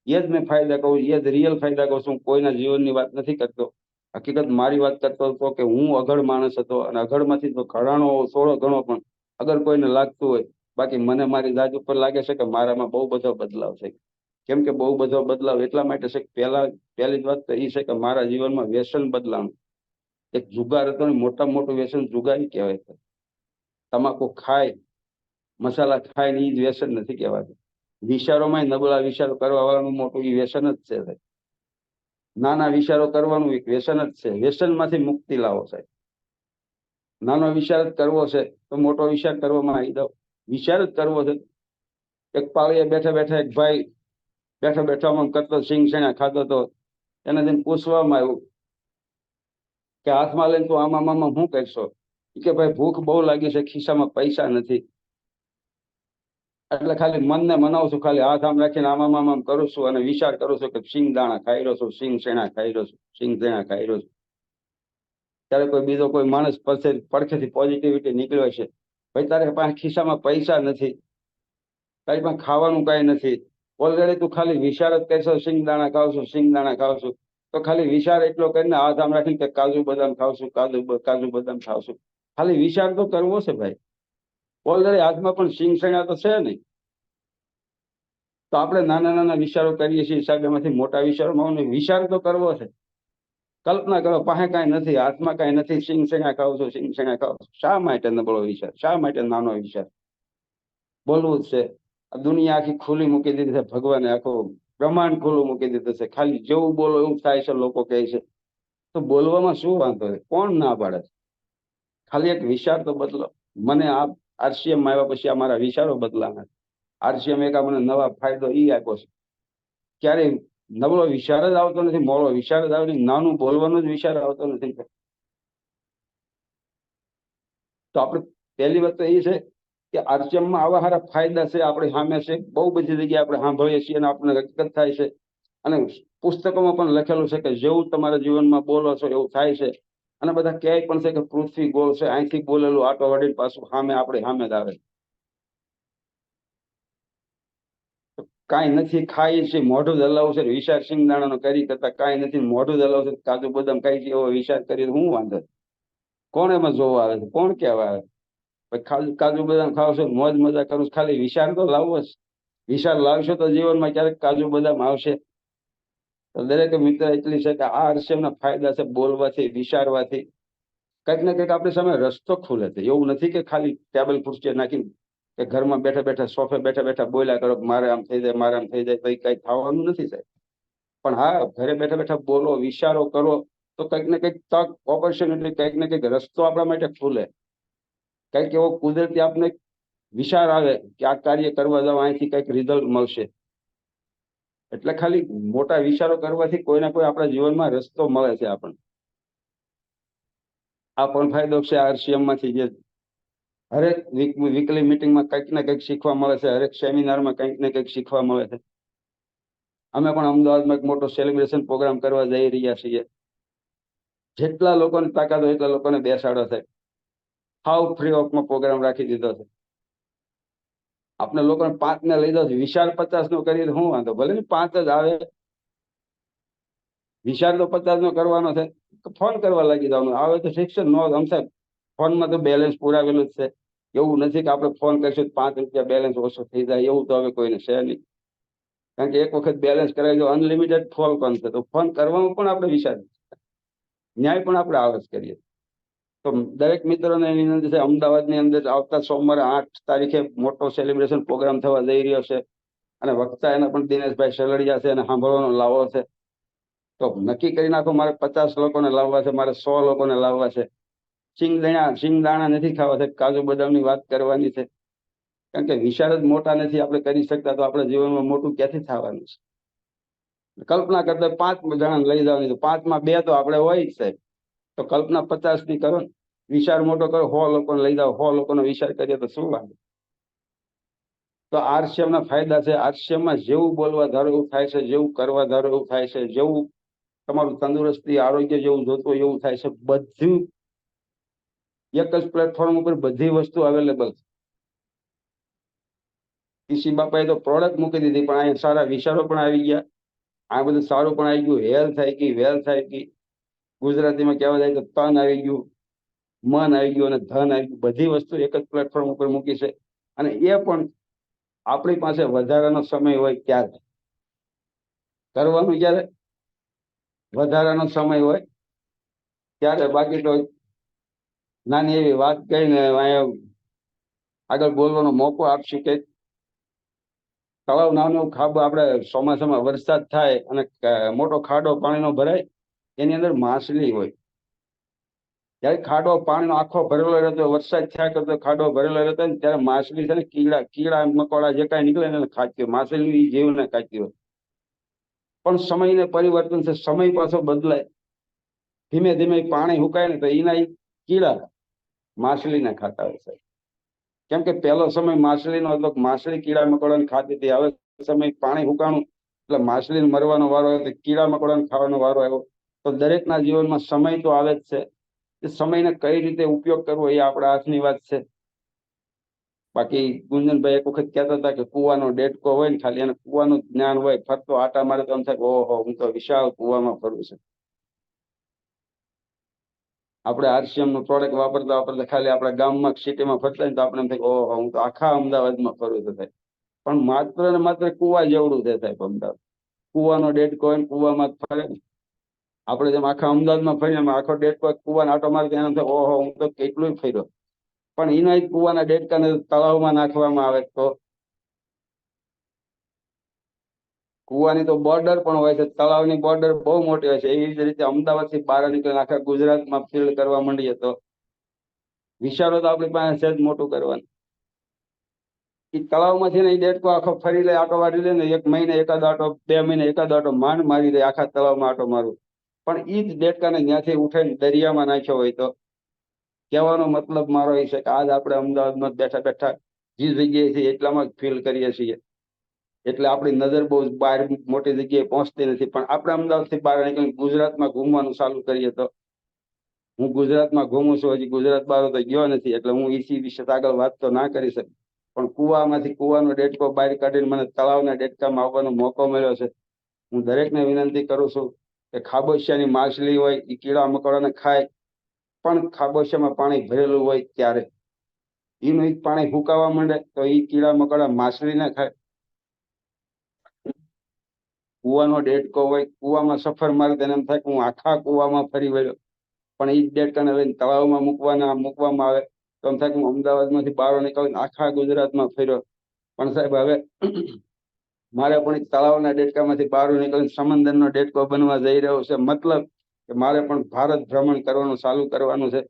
એ જ મેં ફાયદા કહું, એ જ રિયલ ફાયદા કહું છું. કોઈના જીવનની વાત નથી કરતો. હકીકત મારી વાત કરતો હતો કે હું અઘડ માણસ હતો અને અઘડમાંથી તો ઘણાનો થોડો ઘણો પણ અગર કોઈને લાગતું હોય, બાકી મને મારી જાત ઉપર લાગે છે કે મારામાં બહુ બધો બદલાવ છે. કેમ કે બહુ બધો બદલાવ એટલા માટે છે કે પહેલી જ વાત તો એ છે કે મારા જીવનમાં વ્યસન બદલાનું. એક જુગાર હતો ને, મોટામાં મોટું વ્યસન જુગારી કહેવાય છે. તમાકુ ખાય, મસાલા ખાય ને એ જ વ્યસન નથી કહેવાતું. વિચારોમાં નબળા વિચારો કરવા વાળાનું મોટું એ વ્યસન જ છે. નાના વિચારો કરવાનું એક વ્યસન જ છે. વ્યસનમાંથી મુક્તિ લાવો સાહેબ. નાનો વિચાર જ કરવો છે તો મોટો વિચાર કરવામાં આવી જાવ. વિચાર જ કરવો છે. એક પાળીએ બેઠા બેઠા એક ભાઈ બેઠા બેઠા કરતો સિંગ શેણા ખાતો હતો. એને જઈને પૂછવામાં આવ્યું કે હાથમાં લઈને તું આમાં શું કરશો? કે ભાઈ ભૂખ બહુ લાગી છે, ખિસ્સામાં પૈસા નથી, એટલે ખાલી મનને મનાવું છું, ખાલી હાથ આમ રાખીને આમ કરું છું અને વિચાર કરું છું કે સિંગ દાણા ખાઈ રહ્યો છું, સિંગ શેણા ખાઈ રહ્યો છું, સિંગ શેણા ખાઈ રહ્યો છું. ત્યારે કોઈ બીજો કોઈ માણસ પડખેથી પોઝિટિવિટી નીકળ્યો છે, ભાઈ તારે પાસે ખિસ્સામાં પૈસા નથી, તારી પાસે ખાવાનું કાંઈ નથી, ઓલરેડી તું ખાલી વિચાર જ કરશો સિંગ દાણા ખાવ છું, સિંગ દાણા ખાવ છું, તો ખાલી વિચાર એટલો કરીને હાથ આમ રાખીને કે કાજુ બદામ ખાવ છું, કાજુ બદામ ખાવ છું, ખાલી વિચાર તો કરવો છે ભાઈ. ઓલરેડી હાથમાં પણ સિંગ શેણા તો છે નહીં. તો આપણે નાના નાના વિચારો કરીએ છીએ સાહેબ, એમાંથી મોટા વિચારોમાં વિચાર તો કરવો છે. કલ્પના કરો, પાસે કાંઈ નથી, હાથમાં કાંઈ નથી, સિંગ શેણા ખાવ છું, સિંગ શેણા ખાવ છું. શા માટે નબળો વિચાર? શા માટે નાનો વિચાર? બોલવું જ છે. આ દુનિયા આખી ખુલ્લી મૂકી દીધી છે ભગવાને, આખો બ્રહ્માંડ ખુલ્લું મૂકી દીધું છે. ખાલી જેવું બોલો એવું થાય છે, લોકો કહે છે. તો બોલવામાં શું વાંધો છે? કોણ ના પાડે છે? ખાલી એક વિચાર તો બદલો. મને આ RCM આવ્યા પછી આ મારા વિચારો બદલાના. RCM એક મને નવા ફાયદો એ આપ્યો છે. ક્યારેય નબળો વિચાર જ આવતો નથી, મોડો વિચાર જ આવે, નાનું બોલવાનો જ વિચાર આવતો નથી. તો આપણે પહેલી વાત તો એ છે કે RCM માં આવા સારા ફાયદા છે, આપણે સામે છે, બહુ બધી જગ્યાએ આપણે સાંભળીએ છીએ અને આપણને હકીકત થાય છે. અને પુસ્તકોમાં પણ લખેલું છે કે જેવું તમારા જીવનમાં બોલો છો એવું થાય છે. અને બધા કહે પણ છે કે પૃથ્વી ગોળ છે, અહીંથી બોલેલું આટો વળીને પાછું સામે આપણે સામે જ આવે. કાંઈ નથી, ખાઈ છે, મોઢું જ હલાવું છે, વિચાર સિંગદાણાનો કરી કરતા કાંઈ નથી, મોઢું જ હલાવું છે, કાજુ બદામ ખાઈ છે, એવો વિચાર કરી હું વાંધો? કોણ એમાં જોવા આવે છે? કોણ કહેવા આવે? ખાલી કાજુ બદામ ખાવ છો, મોજ મજા કરું, ખાલી વિચાર તો લાવવો જ. વિચાર લાવશો તો જીવનમાં ક્યારેક કાજુ બદામ આવશે. તો દરેક મિત્ર એટલી છે કે આ RCM ના ફાયદા છે, બોલવાથી, વિચારવાથી કંઈક ને કંઈક આપણી સામે રસ્તો ખુલે છે. એવું નથી કે ખાલી ટેબલ ખુરશી નાખીને કે ઘરમાં બેઠા બેઠા સોફે બેઠા બેઠા બોલ્યા કરો મારે આમ થઈ જાય, મારે આમ થઈ જાય, કઈ કઈ થવાનું નથી સાહેબ. પણ હા, ઘરે બેઠા બેઠા બોલો, વિચારો કરો, તો કંઈક ને કંઈક તક, ઓપોર્ચ્યુનિટી, કંઈક ને કંઈક રસ્તો આપણા માટે ખુલે. કંઈક એવો કુદરતી આપને વિચાર આવે કે આ કાર્ય કરવા જાવ, અહીંથી કંઈક રિઝલ્ટ મળશે. એટલે ખાલી મોટા વિચારો કરવાથી કોઈ ના કોઈ આપણા જીવનમાં રસ્તો મળે છે આપણને. આ પણ ફાયદો છે RCM માંથી, જે હરેક વીકલી મિટિંગમાં કંઈક ને કંઈક શીખવા મળે છે, હરેક સેમિનારમાં કંઈક ને કંઈક શીખવા મળે છે. અમે પણ અમદાવાદમાં એક મોટો સેલિબ્રેશન પ્રોગ્રામ કરવા જઈ રહ્યા છીએ. જેટલા લોકોને તાકાત હોય એટલા લોકોને બેસાડો છે. હાવ ફ્રી ઓફમાં પ્રોગ્રામ રાખી દીધો છે. આપણે લોકોને 5 ને લઈ દો, વિશાળ 50 નો કરીએ તો શું વાંધો? ભલે ને 5 જ આવે, વિચાર તો 50 નો કરવાનો છે. ફોન કરવા લાગી જવાનું, આવે તો ઠીક છે, નો ગમશે ફોનમાં તો બેલેન્સ પુરાવેલું જ છે. એવું નથી કે આપણે ફોન કરીશું 5 રૂપિયા બેલેન્સ ઓછો થઈ જાય, એવું તો હવે કોઈને છે નહીં. કારણ કે એક વખત બેલેન્સ કરાવી દો, અનલિમિટેડ ફોન છે, તો ફોન કરવામાં પણ આપણે વિચારીએ, ન્યાય પણ આપણે આવજ કરીએ. તો દરેક મિત્રોને વિનંતી છે, અમદાવાદની અંદર આવતા સોમવારે 8 તારીખે મોટો સેલિબ્રેશન પ્રોગ્રામ થવા જઈ રહ્યો છે. અને વક્તા એના પણ દિનેશભાઈ શેલડિયા છે, અને સાંભળવાનો લાવો છે. તો નક્કી કરી નાખો, મારે 50 લોકોને લાવવા છે, મારે 100 લોકોને લાવવા છે. સિંગદાણા નથી ખાવા છે, કાજુ બદામની વાત કરવાની છે. કારણ કે વિચાર જ મોટા નથી આપણે કરી શકતા, તો આપણા જીવનમાં મોટું ક્યાંથી થવાનું છે? કલ્પના કરતા 5 જણાને લઈ જવાની, તો 5 માં 2 તો આપણે હોય જ સાહેબ. તો કલ્પના 50 ની કરો ને, વિચાર મોટો કરો, 100 લોકોને લઈ જાઓ, 100 લોકોનો વિચાર કરીએ તો શું લાગે? તો RCM ના ફાયદા છે. RCM માં જેવું બોલવા ધારો એવું થાય છે, જેવું કરવા ધારો એવું થાય છે, જેવું તમારું તંદુરસ્તી આરોગ્ય જેવું જોતું હોય એવું થાય છે. બધું એક જ પ્લેટફોર્મ ઉપર બધી વસ્તુ અવેલેબલ છે. પીસી બાપાએ તો પ્રોડક્ટ મૂકી દીધી, પણ અહીંયા સારા વિચારો પણ આવી ગયા, આ બધું સારું પણ આવી ગયું, હેલ્થ આવી ગઈ, વેલ્થ આવી ગઈ, ગુજરાતીમાં કહેવા જાય તો તન આવી ગયું, મન આવી ગયું અને ધન આવી ગયું. બધી વસ્તુ એક જ પ્લેટફોર્મ ઉપર મૂકી છે. અને એ પણ આપણી પાસે વધારાનો સમય હોય ત્યારે કરવાનું, ક્યારે વધારાનો સમય હોય ત્યારે. બાકી તો નાની એવી વાત કહીને અહીંયા આગળ બોલવાનો મોકો આપશું કે તળાવ નાનું ખાબ, આપણે ચોમાસામાં વરસાદ થાય અને મોટો ખાડો પાણીનો ભરાય, એની અંદર માછલી હોય. જ્યારે ખાડો પાણીનો આખો ભરેલો રહેતો, વરસાદ થયા કરતો ખાડો ભરેલો રહેતો ને, ત્યારે માછલી છે ને કીડા મકોડા જે કાંઈ નીકળે ને એને ખાતી હોય. માછલી જીવને ખાતી હોય. પણ સમયને પરિવર્તન છે, સમય પાછો બદલાય, ધીમે ધીમે પાણી સુકાય ને તો એના કીડા માછલીને ખાતા હોય છે. કેમ કે પહેલો સમય માછલીનો હતો, માછલી કીડા મકોડાને ખાતી હતી. હવે સમય પાણી સુકાણું એટલે માછલીને મરવાનો વારો આવ્યો, કીડા મકોડાને ખાવાનો વારો આવ્યો. તો દરેકના જીવનમાં સમય તો આવે જ છે. એ સમયને કઈ રીતે ઉપયોગ કરવો એ આપણા હાથની વાત છે. બાકી ગુંજનભાઈ એક વખત કહેતા હતા કે કુવાનો ડેટકો હોય ને, ખાલી એને કુવાનું જ્ઞાન હોય, ફરતો આટા મારે તો એમ થાય ઓહો, હું તો વિશાળ કુવામાં ફરું છું. આપણે RCM નું પ્રોડક્ટ વાપરતા વાપરતા ખાલી આપણા ગામમાં સિટીમાં ફરતા ને તો આપણે એમ થાય ઓહો, હું તો આખા અમદાવાદમાં ફરું છું થાય. પણ માત્ર ને માત્ર કુવા જેવડું છે સાહેબ અમદાવાદ. કુવાનો ડેટકો હોય ને કુવામાં જ ફરે ને. આપણે જેમ આખા અમદાવાદમાં ફરીને આખો ડેટકો કુવાનો આટો મારતા એમ થાય ઓહો, હું તો કેટલું ફર્યો. પણ એના જ કુવાના ડેટકાને તળાવમાં નાખવામાં આવે તો કુવાની તો બોર્ડર પણ હોય છે, તળાવની બોર્ડર બહુ મોટી હોય છે. એવી જ રીતે અમદાવાદથી બહાર નીકળીને આખા ગુજરાતમાં ફિલ્ડ કરવા માંડીએ તો વિચારો તો આપણી પાસે છે જ મોટું કરવાનું. એ તળાવમાંથી ને એ ડેટકો આખો ફરી લે, આટો વાળી લે ને, 1 મહિને એકાદ આટો, 2 મહિને એકાદ આટો માંડ મારી દે, આખા તળાવમાં આટો મારું. પણ એ જ ડેટકાને ત્યાંથી ઉઠાઈને દરિયામાં નાખ્યો હોય તો કહેવાનો મતલબ મારો એ છે કે આજ આપણે અમદાવાદમાં બેઠા બેઠા જે જગ્યાએથી એટલામાં જ ફીલ કરીએ છીએ. એટલે આપણી નજર બહુ બહાર મોટી જગ્યાએ પહોંચતી નથી. પણ આપણે અમદાવાદથી બહાર નીકળીને ગુજરાતમાં ઘૂમવાનું ચાલુ કરીએ તો, હું ગુજરાતમાં ઘૂમું છું, હજી ગુજરાત બહાર તો ગયો નથી, એટલે હું ઈસી વિશે આગળ વાત તો ના કરી શકું. પણ કુવામાંથી કુવાનો ડેટકો બહાર કાઢીને મને તળાવના ડેટકામાં આવવાનો મોકો મળ્યો છે. હું દરેકને વિનંતી કરું છું કે ખાબોચિયાની માછલી હોય એ કીડા મકોડાને ખાય, પણ ખાબોચિયામાં પાણી ભરેલું હોય ત્યારે એનું પાણી ફૂંકાવા માંડે તો એ કીડા મકોડા માછલીને ખાય. કુવાનો ડેટકો હોય, કુવામાં સફર મારે તેને એમ થાય કે હું આખા કુવામાં ફરી વળ્યો. પણ એ જ ડેટકાને લઈને તળાવમાં મૂકવામાં આવે તો એમ થાય કે હું અમદાવાદમાંથી બહાર નીકળીને આખા ગુજરાતમાં ફર્યો. પણ સાહેબ હવે મારે પણ તળાવના ડેટકામાંથી બહાર નીકળીને સમંદરનો ડેટકો બનવા જઈ રહ્યો છે. મતલબ કે મારે પણ ભારત ભ્રમણ કરવાનું ચાલુ કરવાનું છે.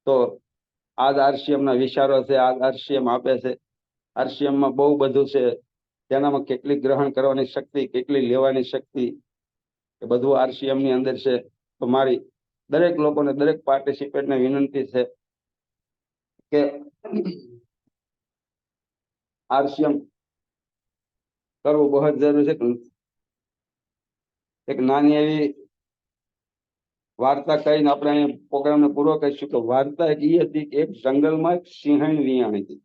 તો આ જ RCM ના વિચારો છે, આ RCM આપે છે. RCM માં બહુ બધું છે, તેનામાં કેટલી ગ્રહણ કરવાની શક્તિ, કેટલી લેવાની શક્તિ, એ બધું RCM ની અંદર છે. તો મારી દરેક લોકોને, દરેક પાર્ટિસિપેટને વિનંતી છે કે RCM કરવું બહુ જ જરૂરી છે. એક નાની એવી વાર્તા કહીને આપણે અહીંયા પ્રોગ્રામને પૂરો કરીશું. કે વાર્તા એ હતી કે એક જંગલમાં એક સિંહણ વિયાણી હતી.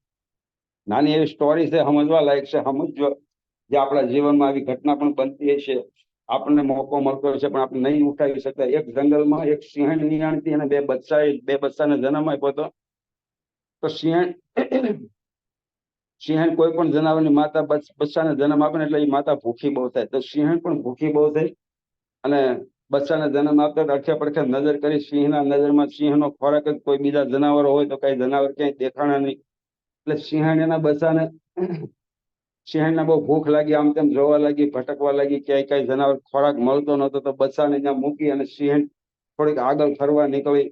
નાની એવી સ્ટોરી છે, સમજવા લાયક છે. સમજો જે આપણા જીવનમાં આવી ઘટના પણ બનતી હશે, આપણને મોકો મળતો હશે પણ આપણે નહીં ઉઠાવી શકતા. એક જંગલમાં એક સિંહણ વિયાણી અને 2 બચ્ચાને જન્મ આપ્યો હતો. તો સિંહણ કોઈ પણ જનાવરની માતા બચ્ચાને જન્મ આપે ને એટલે એ માતા ભૂખી બહુ થાય. તો સિંહણ પણ ભૂખી બહુ થઈ અને બચ્ચાને જન્મ આપતા અડખે પડખે નજર કરી. સિંહના નજરમાં સિંહનો ખોરાક જ કોઈ બીજા જનાવરો હોય તો કઈ જનાવર ક્યાંય દેખાણા નહીં. એટલે સિંહણ એના બચ્ચાને, સિંહણને બહુ ભૂખ લાગી, આમ તેમ જોવા લાગી, ભટકવા લાગી, ક્યાંય કઈ જનાવર ખોરાક મળતો નહોતો. તો બચ્ચાને ત્યાં મૂકી અને સિંહણ થોડીક આગળ ફરવા નીકળી.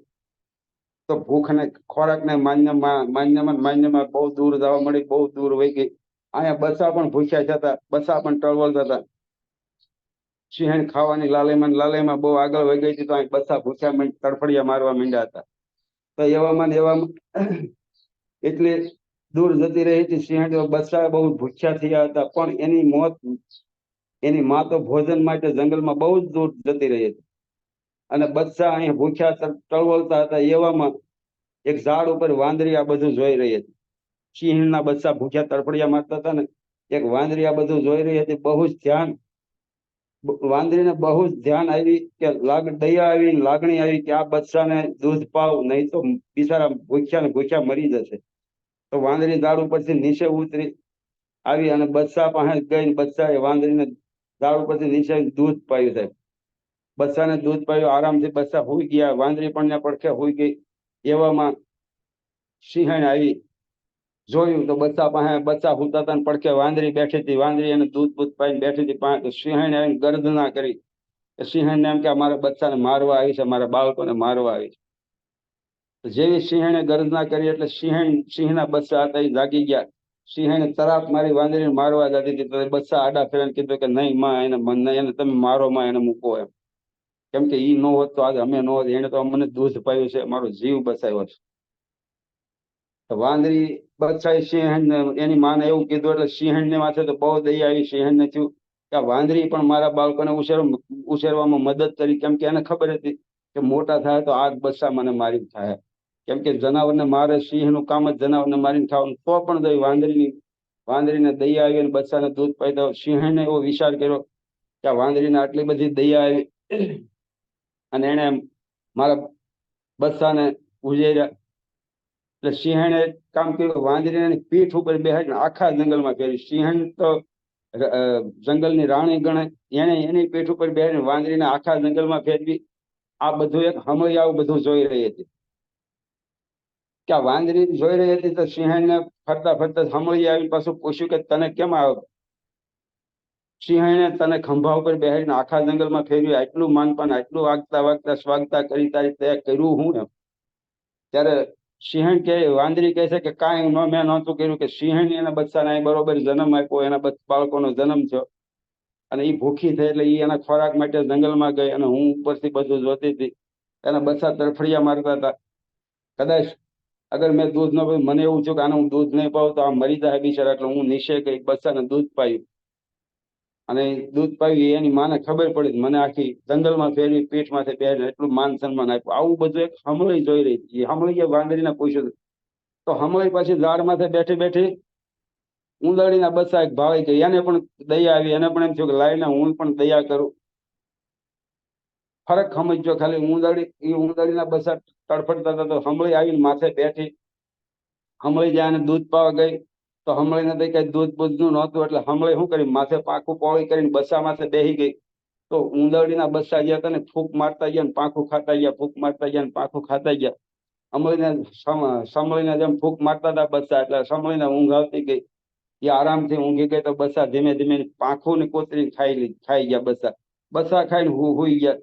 તો ભૂખ અને ખોરાકને માન્યમાં બહુ દૂર જવા મળી, બહુ દૂર વહી ગઈ. અહીંયા બચ્ચા પણ ભૂખ્યા થતા, બચ્ચા પણ ટળવળતા હતા. સિંહણ ખાવાની લાલયમાં બહુ આગળ વહી ગઈ હતી, તો અહીં બચ્ચા ભૂખ્યા તડફડિયા મારવા માંડ્યા હતા. તો એવામાં ને એવામાં એટલે દૂર જતી રહી હતી સિંહણ. બચ્ચા બહુ ભૂખ્યા થયા હતા, પણ એની માં તો ભોજન માટે જંગલમાં બહુ જ દૂર જતી રહી હતી, અને બચ્ચા અહીંયા ભૂખ્યા ટળવળતા હતા. એવામાં એક ઝાડ ઉપર વાંદરી આ બધું જોઈ રહી હતી. સિંહણના બચ્ચા ભૂખ્યા તડફડિયા મારતા હતા ને એક વાંદરી આ બધું જોઈ રહી હતી. વાંદરીને બહુ જ ધ્યાન આવી કે દયા આવી, લાગણી આવી કે આ બચ્ચાને દૂધ પાવ, નહીં તો બિચારા ભૂખ્યા ને ભૂખ્યા મરી જશે. તો વાંદરી ઝાડ ઉપરથી નીચે ઉતરી આવી અને બચ્ચા પાસે ગઈ. બચ્ચાએ વાંદરીને ઝાડ ઉપરથી નીચે દૂધ પાયું. સાહેબ, બચ્ચાને દૂધ પાયું, આરામથી બચ્ચા હુઈ ગયા. વાંદરી પણ ત્યાં પડખે હુઈ ગઈ. એવામાં સિંહણ આવી, જોયું તો બચ્ચા હુતા હતા, પડખે વાંદરી બેઠી હતી. વાંદરી એને દૂધ પાઈને બેઠી હતી પાસે. તો સિંહણે આવીને ગર્જના કરી. સિંહણને એમ કે મારા બચ્ચાને મારવા આવી છે, મારા બાળકોને મારવા આવી છે. જેવી સિંહણે ગર્જના કરી એટલે સિંહના બચ્ચા હતા એ જાગી ગયા. સિંહણે તરાપ મારી વાંદરીને મારવા જતી હતી. તો બચ્ચા આડા ફેરાને કીધું કે નહીં માં, એને તમે મારો માં, એને મૂકો એમ. કેમ કે ઈ નો હોત તો આજે અમે નો હોત. એને તો અમને દૂધ પાયું છે, મારો જીવ બચાવ્યો છે. વાંદરી બચ્ચાએ સિંહણ એની માને એવું કીધું એટલે સિંહણને માથે તો બહુ દયા આવી. સિંહણને થયું કે વાંદરી પણ મારા બાળકોને ઉછેરવામાં મદદ કરી. કેમ કે એને ખબર હતી કે મોટા થાય તો આ બચ્ચા મને મારી થાય. કેમ કે જનાવરને મારે, સિંહનું કામ જ જનાવરને મારીને ખાવાનું. તો પણ વાંદરીને દયા આવી અને બચ્ચાને દૂધ પાઈ. તો સિંહણે એવો વિચાર કર્યો કે આ વાંદરીને આટલી બધી દયા આવી અને એને મારા બચ્ચાને ઉછેર્યા. એટલે સિંહણે કામ કર્યું, વાંદરીને પીઠ ઉપર બેહાડીને આખા જંગલમાં ફેરી. સિંહણ તો જંગલની રાણી ગણે, એની પીઠ ઉપર બેહાડીને વાંદરીને આખા જંગલમાં ફેરવી. આ બધું એક હમળિયાઓ બધું જોઈ રહી હતી કે આ વાંદરી જોઈ રહી હતી. તો સિંહણને ફરતા ફરતા હમળી આવી પાછું પૂછ્યું કે તને કેમ આવ્યો? સિંહણે તને ખંભા ઉપર બેહાડીને આખા જંગલમાં ફેરવી, આટલું માનપાન, આટલું વાગતા સ્વાગતા કરી, તારી તે કર્યું હું એમ? ત્યારે સિંહણ કે વાંદરી કહે છે કે કાંઈ મેં નહોતું કર્યું. કે સિંહણ એના બચ્ચાને બરોબર જન્મ આપ્યો, એના બાળકોનો જન્મ થયો અને એ ભૂખી થઈ એટલે એ એના ખોરાક માટે જંગલમાં ગઈ અને હું ઉપરથી બધું જોતી હતી. એના બચ્ચા તરફડિયા મારતા હતા. કદાચ અગર મેં દૂધ ન પાયું, મને એવું થયું કે આને હું દૂધ નહીં પાઉં તો આ મરી જાય બિચારા. એટલે હું નીચે ગઈ, બચ્ચાને દૂધ પાયું અને દૂધ પાયું. એની માને ખબર પડી, મને આખી જંગલમાં ફેરવી, પીઠમાંથી બેસીને એટલું માન સન્માન આપ્યું. આવું બધું એક હમળી જોઈ રહી હતી. હમળીએ વાંદરીને પૂછ્યું તો હમળી પાછી ઝાડ માથે બેઠી બેઠી ઉંદરડીના બચ્ચા એક ભાળી ગઈ. એને પણ દયા આવી. એને પણ એમ થયું કે લાઈને હું પણ દયા કરું. ફરક સમજ્યો ખાલી. ઉંદરડીના બચ્ચા તડફડતા હતા તો હમળી આવીને માથે બેઠી. હમળી જ્યાં દૂધ પાવા ગઈ તો હમળીને તો કઈ દૂધ બૂધનું નહોતું. એટલે હમળી શું કરી, માથે પાંખું પોળી કરીને બચ્ચા માથે બેસી ગઈ. તો ઉંદરડીના બચ્ચા ગયા હતા ને ફૂંક મારતા ગયા ને પાંખું ખાતા ગયા, ફૂંક મારતા ગયા ને પાંખું ખાતા ગયા. સમળીને જેમ ફૂંક મારતા હતા બચ્ચા, એટલે સમળીને ઊંઘ આવતી ગઈ. એ આરામથી ઊંઘી ગઈ. તો બચ્ચા ધીમે ધીમે પાંખું ને કોતરીને ખાઈ ગયા. બચ્ચા ખાઈને હુઈ ગયા.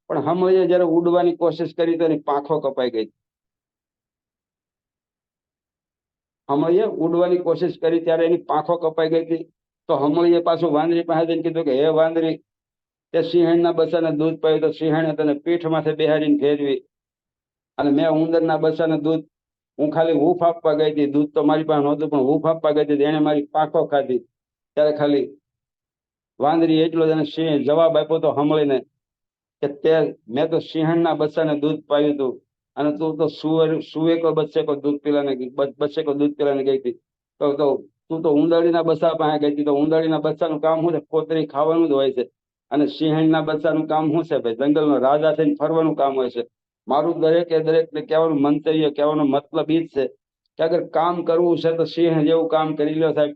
પણ હમળીએ જયારે ઉડવાની કોશિશ કરી તો એની પાંખો કપાઈ ગઈ. હમળીએ ઉડવાની કોશિશ કરી ત્યારે એની પાંખો કપાઈ ગઈ હતી. તો હમળીએ પાછું વાંદરી પાસે જઈને કીધું કે હે વાંદરી, તે સિંહણના બચ્ચાને દૂધ પાયું તો સિંહણે તને પીઠ માથે બેહાડીને ફેરવી અને મેં ઉંદરના બચ્ચાને દૂધ, હું ખાલી હૂંફ આપવા ગઈ હતી. દૂધ તો મારી પાસે નહોતું પણ હૂંફ આપવા ગઈ હતી. એને મારી પાંખો ખાધી. ત્યારે ખાલી વાંદરી એટલો જ એને સિંહ જવાબ આપ્યો તો હમળીને કે મેં તો સિંહણના બચ્ચાને દૂધ પાયું હતું અને તું તો સુએ કો બચ્ચે કો દૂધ પીલાને ગઈ હતી. તો તું તો ઉંદરડીના બચ્ચા પાસે ગઈ હતી. તો ઉંદરડીના બચ્ચાનું કામ શું છે? કોતરી ખાવાનું જ હોય છે. અને સિંહણના બચ્ચાનું કામ શું છે? ભાઈ, જંગલનો રાજા થઈને ફરવાનું કામ હોય છે. મારું દરેકને કહેવાનું મંતવ્ય, કહેવાનો મતલબ ઈ જ છે કે અગર કામ કરવું છે તો સિંહ જેવું કામ કરી લો સાહેબ.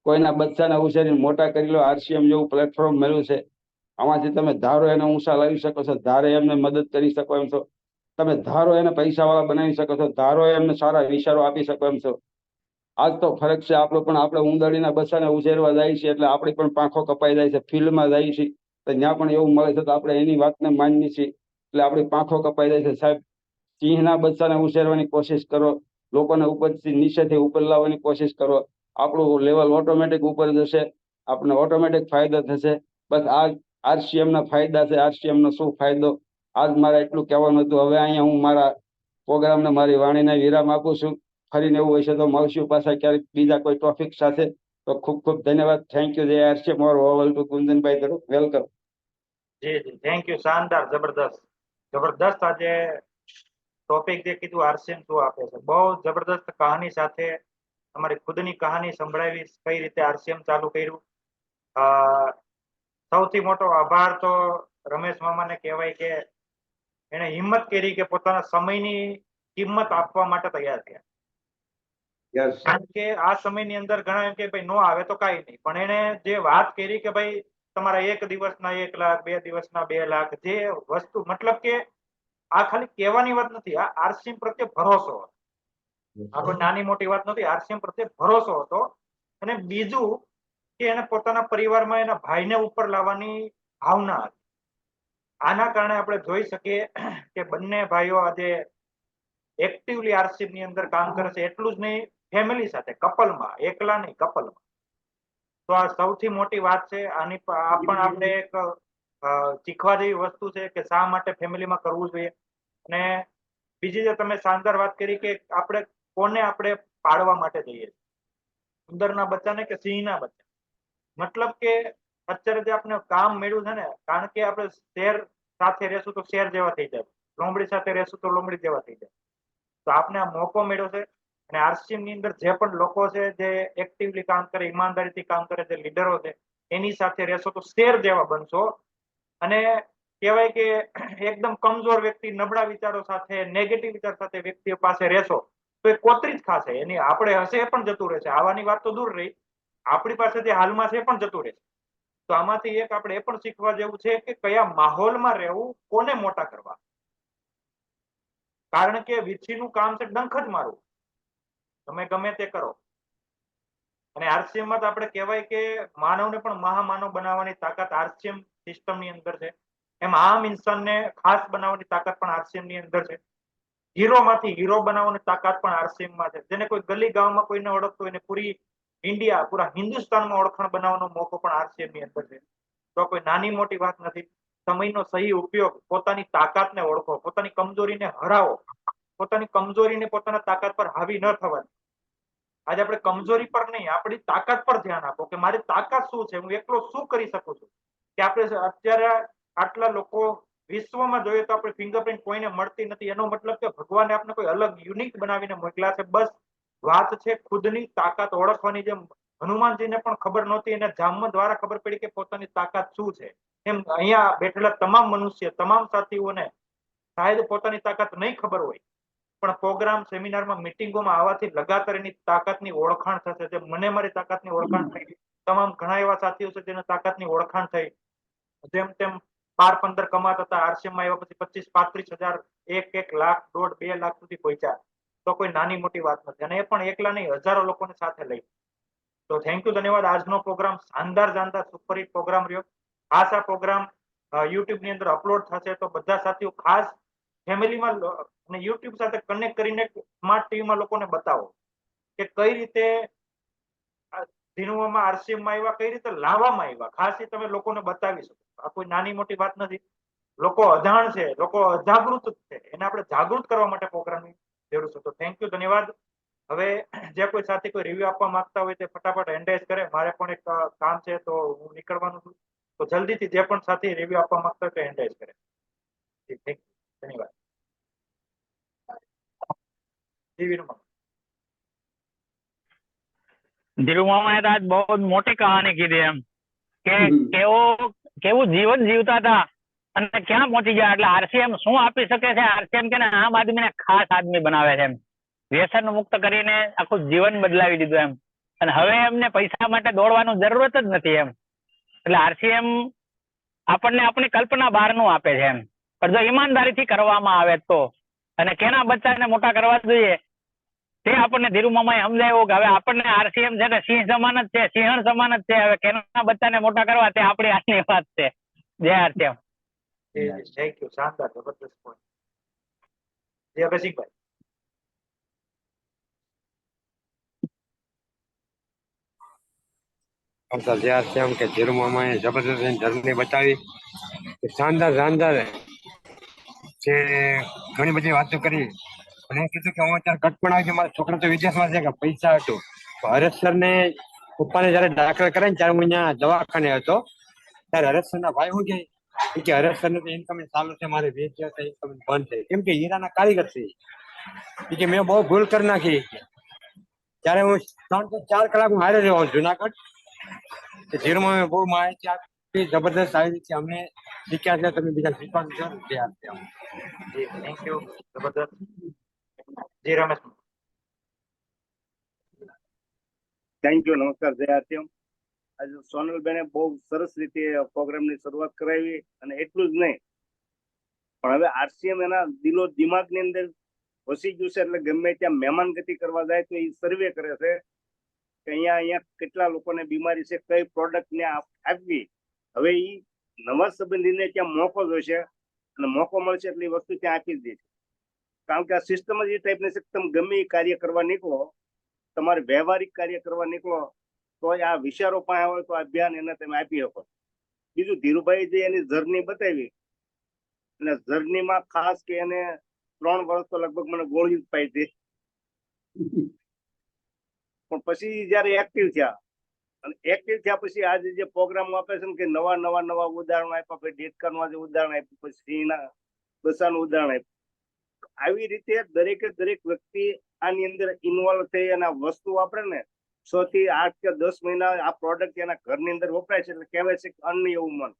કોઈના બચ્ચાને ઉછેરીને મોટા કરી લો. RCM જેવું પ્લેટફોર્મ મળ્યું છે. આમાંથી તમે ધારો એને ઊંચા લાવી શકો છો, ધારે એમને મદદ કરી શકો એમ છો. તમે ધારો એને પૈસાવાળા બનાવી શકો છો, ધારો એમને સારા વિચારો આપી શકો એમ છો. આજ તો ફરક છે આપણો. પણ આપણે ઉંદરડીના બચ્ચાને ઉછેરવા જાય છે એટલે આપણી પણ પાંખો કપાઈ જાય છે. ફિલ્ડમાં જાય છે તો ત્યાં પણ એવું મળે છે તો આપણે એની વાતને માનીએ છીએ એટલે આપણી પાંખો કપાઈ જાય છે. સાહેબ, સિંહના બચ્ચાને ઉછેરવાની કોશિશ કરો, લોકોને ઉપરથી નીચેથી ઉપર લાવવાની કોશિશ કરો. આપણું લેવલ ઓટોમેટિક ઉપર જશે, આપણને ઓટોમેટિક ફાયદો થશે. બસ આ આરસીએમ ના ફાયદા છે, આરસીએમ નો શું ફાયદો, આજ મારે એટલું કહેવાનું હતું. હવે અહીંયા હું મારા પ્રોગ્રામને મારી વાણીને વિરામ આપું છું. ફરીને એવું હશે તો મળશું પાછા ક્યારેક બીજા કોઈ ટોપિક સાથે. તો ખૂબ ખૂબ ધન્યવાદ. Thank you. જય આરસીએમ ઓર ઓવલ ટુ કુંદનભાઈ તરફ વેલકમ. જી જી, થેન્ક યુ. શાનદાર, જબરદસ્ત જબરદસ્ત. આજે ટોપિક જે કીધું આરસીએમ શું આપે છે, બહુ જબરદસ્ત કહાની સાથે તમારી ખુદની કહાની સંભળાવી, કઈ રીતે આરસીએમ ચાલુ કર્યું. સૌથી મોટો આભાર તો રમેશ મામાને કહેવાય કે એને હિંમત કરી કે પોતાના સમયની કિંમત આપવા માટે તૈયાર થયા. યસ. કારણ કે આ સમયની અંદર ઘણા એમ કે ભાઈ નો આવે તો કાંઈ નહીં, પણ એને જે વાત કરી કે ભાઈ તમારા એક દિવસના 1 લાખ, 2 દિવસના 2 લાખ, જે વસ્તુ, મતલબ કે આ ખાલી કહેવાની વાત નથી, આ આરસીએમ પ્રત્યે ભરોસો હતો. આ કોઈ નાની મોટી વાત નથી, આરસીએમ પ્રત્યે ભરોસો હતો. અને બીજું કે એને પોતાના પરિવારમાં એના ભાઈને ઉપર લાવવાની ભાવના હતી. આના કારણે આપણે જોઈ શકીએ કે બંને ભાઈઓ આજે એક્ટિવલી આરસીએમ ની અંદર કામ કરે છે. એટલું જ નહીં, ફેમિલી સાથે, કપલમાં, એકલા નહીં, કપલમાં. તો આ સૌથી મોટી વાત છે. આની આ પણ આપણે એક શીખવા જેવી વસ્તુ છે કે શા માટે ફેમિલીમાં કરવું જોઈએ. અને બીજી જે તમે શાનદાર વાત કરી કે આપણે કોને આપણે પાડવા માટે જઈએ છીએ, ઉંદરના બચ્ચાને કે સિંહના બચ્ચા. મતલબ કે અત્યારે જે આપણે કામ મળ્યું છે ને, કારણ કે આપણે શેર સાથે રહેશું તો શેર જેવા થઈ જાય, લોમડી સાથે રહેશું તો લોમડી જેવા થઈ જાય. તો આપણે આ મોકો મળ્યો છે. અને આરસીએમ ની અંદર જે પણ લોકો છે, જે એક્ટિવલી કામ કરે, ઈમાનદારીથી કામ કરે, જે લીડરો છે, એની સાથે રહેશો તો શેર જેવા બનશો. અને કહેવાય કે એકદમ કમજોર વ્યક્તિ, નબળા વિચારો સાથે, નેગેટિવ વિચાર સાથે વ્યક્તિઓ પાસે રહેશો તો એ કોતરી જ ખાશે. એની આપણે હશે એ પણ જતું રહેશે. આવવાની વાત તો દૂર રહી, આપણી પાસે જે હાલમાં છે એ પણ જતું રહેશે. તો આમાંથી એક આપણે એ પણ શીખવા જેવું છે કે કયા માહોલમાં રહેવું, કોને મોટા કરવા. કારણ કે વીછીનું કામ છે ડંખ જ મારવું, તમે ગમે તે કરો. અને આરસીએમ માં તો આપણે કહેવાય કે માનવને પણ મહામાનવ બનાવવાની તાકાત આરસીએમ સિસ્ટમ ની અંદર છે. એમ આમ ઇન્સાનને ખાસ બનાવવાની તાકાત પણ આરસીએમ ની અંદર છે. હીરો માંથી હીરો બનાવવાની તાકાત પણ આરસીએમ માં છે. જેને કોઈ ગલી ગામમાં કોઈને ઓળખતો હોય, એને પૂરી ઇન્ડિયા, પૂરા હિન્દુસ્તાનમાં ઓળખાણ બનાવવાનો મોકો પણ આરસીએમ ની અંદર છે. તો કોઈ નાની મોટી વાત નથી. સમયનો સહી ઉપયોગ, પોતાની તાકાતને ઓળખો, પોતાની કમજોરીને હરાવો, પોતાની કમજોરીને પોતાના તાકાત પર હાવી ન થવાની. આજે આપણે કમજોરી પર નહીં, આપણી તાકાત પર ધ્યાન આપો કે મારી તાકાત શું છે, હું એકલો શું કરી શકું છું. કે આપણે અત્યારે આટલા લોકો વિશ્વમાં જોઈએ તો આપણે ફિંગરપ્રિન્ટ કોઈને મળતી નથી. એનો મતલબ કે ભગવાને આપણે કોઈ અલગ યુનિક બનાવીને મોકલ્યા છે. બસ વાત છે ખુદની તાકાત ઓળખવાની. જેમ હનુમાનજીને પણ ખબર નહોતી, એને જામવંત દ્વારા ખબર પડી કે પોતાની તાકાત શું છે. એમ અહીંયા બેઠેલા તમામ મનુષ્ય, તમામ સાથીઓને શાયદ પોતાની તાકાત નહીં ખબર હોય, પણ પ્રોગ્રામ, સેમિનારમાં, મિટિંગોમાં આવવાથી લગાતાર એની તાકાતની ઓળખાણ થશે. જે મને મારી તાકાતની ઓળખાણ થઈ, તમામ ઘણા એવા સાથીઓ છે જેને તાકાતની ઓળખાણ થઈ. જેમ તેમ 12-15 કમાતા હતા, આરસીએમમાં આવ્યા પછી 25-35 હજાર, 1 લાખ, 1.5, 2 લાખ સુધી પહોંચ્યા. તો કોઈ નાની મોટી વાત નથી. અને એ પણ એકલા નહીં, હજારો લોકોને સાથે લઈ. તો થેન્ક યુ, ધન્યવાદ. આજનો પ્રોગ્રામ શાનદાર સુપરહિટ પ્રોગ્રામ રહ્યો. આ પ્રોગ્રામ યુટ્યુબ ની અંદર અપલોડ થશે, તો બધા સાથીઓ ખાસ ફેમિલીમાં અને યુટ્યુબ સાથે કનેક્ટ કરીને સ્માર્ટ ટીવીમાં લોકોને બતાવો કે કઈ રીતે ધીનુમાં આરસીએમમાં આવ્યા, કઈ રીતે લાવવામાં આવ્યા. ખાસ એ તમે લોકોને બતાવી શકો. આ કોઈ નાની મોટી વાત નથી. લોકો અજાણ છે, લોકો અજાગૃત છે, એને આપણે જાગૃત કરવા માટે પ્રોગ્રામની જરૂર છે. તો થેન્ક યુ, ધન્યવાદ. હવે જે કોઈ સાથી કોઈ રિવ્યુ આપવા માંગતા હોય તે ફટાફટ હેન્ડ કરે. મારે પણ એક કામ છે તો હું નીકળવાનું છું. તો જલ્દીથી જે પણ સાથી રિવ્યુ આપવા માંગતા હોય તે હેન્ડ કરે. થેન્ક યુ, ધન્યવાદ. ધીરુ મામાએ તો આજ બહુ મોટી કહાની કીધી એમ કે કેવું જીવન જીવતા હતા અને ક્યાં પહોંચી ગયા. એટલે આરસીએમ શું આપી શકે છે? આરસીએમ કે આમ આદમીને ખાસ આદમી બનાવે છે એમ. વ્યસન મુક્ત કરીને આખું જીવન બદલાવી દીધું એમ. અને હવે એમને પૈસા માટે દોડવાનું જરૂરત જ નથી એમ. એટલે આરસીએમ આપણને આપણી કલ્પના બહારનું આપે છે એમ. પણ જો ઈમાનદારીથી કરવામાં આવે તો, અને કેના બચ્ચાને મોટા કરવા જોઈએ તે આપણને ધીરુ મામાએ સમજાવ્યું કે હવે આપણને આરસીએમ છે ને સિંહ સમાન જ છે, સિંહણ સમાન જ છે. હવે કેના બચ્ચાને મોટા કરવા તે આપણી આજની વાત છે. જય આરસીએમ. થેન્ક યુ, શાનદાર, જબરદસ્ત પોઈન્ટ. જય અભિષેકભાઈ. આવતા જ્યાં છે એમ કે ધીરુમામાએ જબરદસ્ત એની ધર્મની બતાવી કે શાનદાર શાનદાર જે ઘણી બધી વાતો કરી. અને એમ કીધું કે હું અત્યારે કટપણ આવી મારા છોકરા તો વિદેશમાં છે કે પૈસા હતું. તો હરેશ સરને પપ્પાને જયારે દાખલ કરે ને ત્યારે હું અહીંયા દવાખાને હતો. ત્યારે હરેશ સરના ભાઈ હું કે હરેશ સરને તો ઇન્કમ ચાલુ છે, મારે 20 દિવસ ઇન્કમ બંધ થઈ કેમ કે હીરાના કારીગર છે. કે મેં બહુ ભૂલ કરી નાખી. ત્યારે હું 3 થી 4 કલાક હું હારે રહ્યો જુનાગઢ. ધીરુમાં બહુ માહિતી આપી, જબરદસ્ત આવી રીતે અમને શીખ્યા છે. તમે બીજા શીખવાનું છો ને તે આપશે. જી થેન્ક યુ, જબરદસ્ત. જી રમેશ. Thank you. નમસ્કાર, જય આરસીએમ. આજે સોનલબેને બહુ સરસ રીતે પ્રોગ્રામની શરૂઆત કરાવી અને એટલું જ નહીં પણ હવે આરસીએમ એના દિલો દિમાગની અંદર વસી ગયું છે. એટલે ગમે ત્યાં મહેમાન ગતિ કરવા જાય તો એ સર્વે કરે છે કે અહીંયા કેટલા લોકોને બીમારી છે, કઈ પ્રોડક્ટ ને આપવી. હવે એ નવા સંબંધીને ત્યાં મોકો જોઈશે અને મોકો મળશે એટલે એ વસ્તુ ત્યાં આપી જ દે છે. કારણ કે આ સિસ્ટમ જ એ ટાઈપની છે કે તમે ગમે એ કાર્ય કરવા નીકળો, તમારે વ્યવહારિક કાર્ય કરવા નીકળો તો આ વિચારો પાસે હોય તો આ ધ્યાન એને તમે આપી શકો. બીજું ધીરુભાઈ જે એની જર્ની બતાવી અને જર્નીમાં ખાસ કે એને 3 વર્ષ તો લગભગ મને ગોળી જ પાઈ હતી. પણ પછી જયારે એક્ટિવ થયા અને એક્ટિવ થયા પછી આજે જે પ્રોગ્રામ આપે છે ને કે નવા ઉદાહરણો આપ્યા, પછી ડેટકાનું આજે ઉદાહરણ આપ્યું, પછી સિંહના બસાનું ઉદાહરણ આપ્યું. આવી રીતે દરેક વ્યક્તિ આની અંદર ઇન્વોલ્વ થઈ અને આ વસ્તુ વાપરે ને 6 થી 8 કે 10 મહિના આ પ્રોડક્ટ એના ઘરની અંદર વપરાય છે. એટલે કહેવાય છે કે અન્ન એવું મન.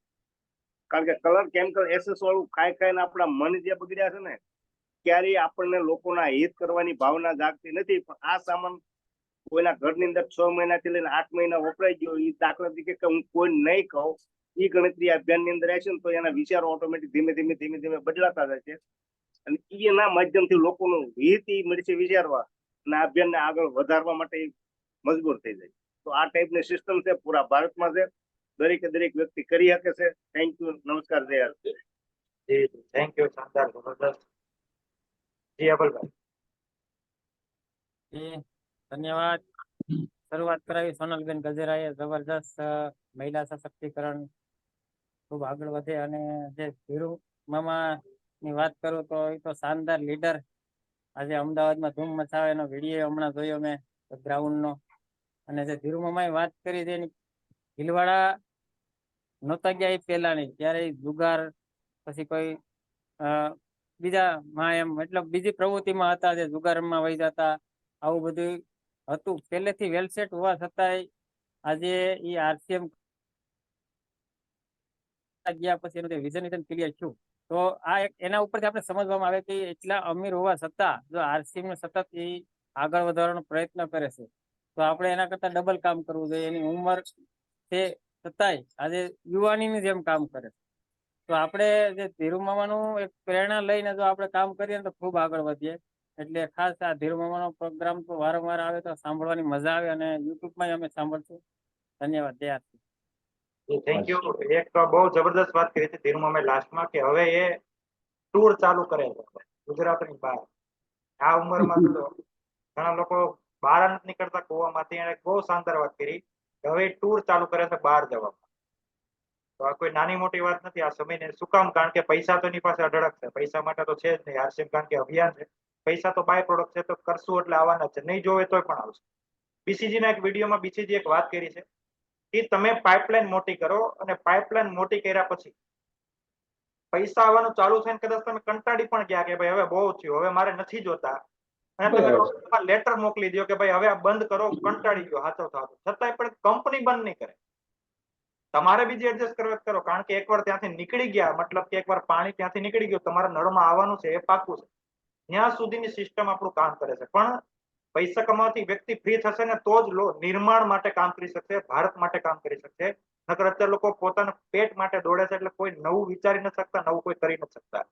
કારણ કે કલર કેમિકલ એસેસ વાળું ખાઈને આપણા મન જે બગડ્યા છે ને, ક્યારેય આપણને લોકોના હિત કરવાની ભાવના જાગતી નથી. પણ આ સામાન કોઈના ઘરની અંદર 6 મહિનાથી લઈને 8 મહિના વપરાઈ ગયો, એ દાખલા તરીકે કે હું કોઈ નહીં કહું, એ ગણતરી આ અભિયાનની અંદર આવશે ને તો એના વિચારો ઓટોમેટિક ધીમે ધીમે બદલાતા જાય છે. અને એના માધ્યમથી લોકોનું હિત મળશે વિચારવા અને આ અભિયાનને આગળ વધારવા માટે મજબૂર થઈ જાય. તો આ ટાઈપની સિસ્ટમ છે, પૂરા ભારતમાં છે, દરેક વ્યક્તિ કરી શકે છે. Thank you. નમસ્કાર. જય આરતી. જી થેન્ક યુ, શાનદાર, જબરદસ્ત. જી અબલભાઈ. ધન્યવાદ. શરૂઆત કરાવી સોનલબેન ગજેરાએ. જબરદસ્ત મહિલા સશક્તિકરણ ખૂબ આગળ વધે. અને જે ધીરુ મામા ની વાત કરું તો એ તો શાનદાર લીડર. આજે અમદાવાદમાં ધૂમ મચાવે એનો વિડીયો હમણાં જોયો મેં ગ્રાઉન્ડ નો. અને જે ધીરુ મામાએ વાત કરી હતી એની ભીલવાડા નહોતા ગયા એ પહેલાની, ત્યારે જુગાર પછી કોઈ બીજા માં એમ એટલે બીજી પ્રવૃત્તિમાં હતા, જે જુગારમાં વહી જતા, આવું બધું હતું પહેલેથી વેલસેટ હોવા છતાંય આજે એ આરસીએમ ગયા પછી એનું વિઝન ક્લિયર થયું. તો આ એના ઉપરથી આપણે સમજવામાં આવે કે એટલા અમીર હોવા છતાં જો આરસીએમ સતત એ આગળ વધારવાનો પ્રયત્ન કરે છે તો આપણે એના કરતા ડબલ કામ કરવું જોઈએ. એની ઉંમર છે છતાંય આજે યુવાનીની જેમ કામ કરે. તો આપણે જે ધીરુ મામાનું એક પ્રેરણા લઈને જો આપણે કામ કરીએ તો ખૂબ આગળ વધીએ. એટલે ખાસ આ ધીરુ મામાનો પ્રોગ્રામ તો વારંવાર આવે તો સાંભળવાની મજા આવે. અને યુટ્યુબમાં અમે સાંભળશું. ધન્યવાદ. જય આરતી. Thank you. એક બહુ જબરદસ્ત વાત કરી હતી ધીરુ મામાએ લાસ્ટમાં કે હવે એ ટૂર ચાલુ કરે છે ગુજરાતની બહાર. આ ઉંમરમાં તો ઘણા લોકો બહાર નથી નીકળતા કુવામાંથી. એને બહુ શાનદાર વાત કરી કે હવે ટૂર ચાલુ કરે છે બહાર જવા. તો આ કોઈ નાની મોટી વાત નથી આ સમયને. શું કામ? કારણ કે પૈસા તો એની પાસે અઢળક છે. પૈસા માટે તો છે જ નહીં આરસીએમ, કારણ કે અભિયાન છે. પૈસા તો બાય પ્રોડક્ટ છે, તો કરશું એટલે આવવાના છે. નહીં જોવે તોય પણ આવશે. બીસીજી ના એક વિડીયોમાં બીસીજી એક વાત કરી છે કે તમે પાઇપલાઇન મોટી કરો અને પાઇપલાઇન મોટી કર્યા પછી પૈસા આવવાનું ચાલુ થઈને કદાચ તમે કંટાળી પણ ગયા કે ભાઈ હવે બહુ થયું, હવે મારે નથી જોતા, અને તમે લેટર મોકલી દો કે ભાઈ હવે આ બંધ કરો, કંટાળી ગયો હાથો થતો, છતાંય પણ કંપની બંધ નહીં કરે. તમારે બીજી એડજસ્ટ કરવા કરો. કારણ કે એકવાર ત્યાંથી નીકળી ગયા, મતલબ કે એકવાર પાણી ત્યાંથી નીકળી ગયું, તમારા નળમાં આવવાનું છે એ પાકું છે. ત્યાં સુધીની સિસ્ટમ આપણું કામ કરે છે. પણ પૈસા કમાવાથી વ્યક્તિ ફ્રી થશે ને તો જ નિર્માણ માટે કામ કરી શકશે, ભારત માટે કામ કરી શકશે. નકર અત્યારે લોકો પોતાના પેટ માટે દોડે છે એટલે કોઈ નવું વિચારી નથી શકતા, નવું કોઈ કરી નથી શકતા.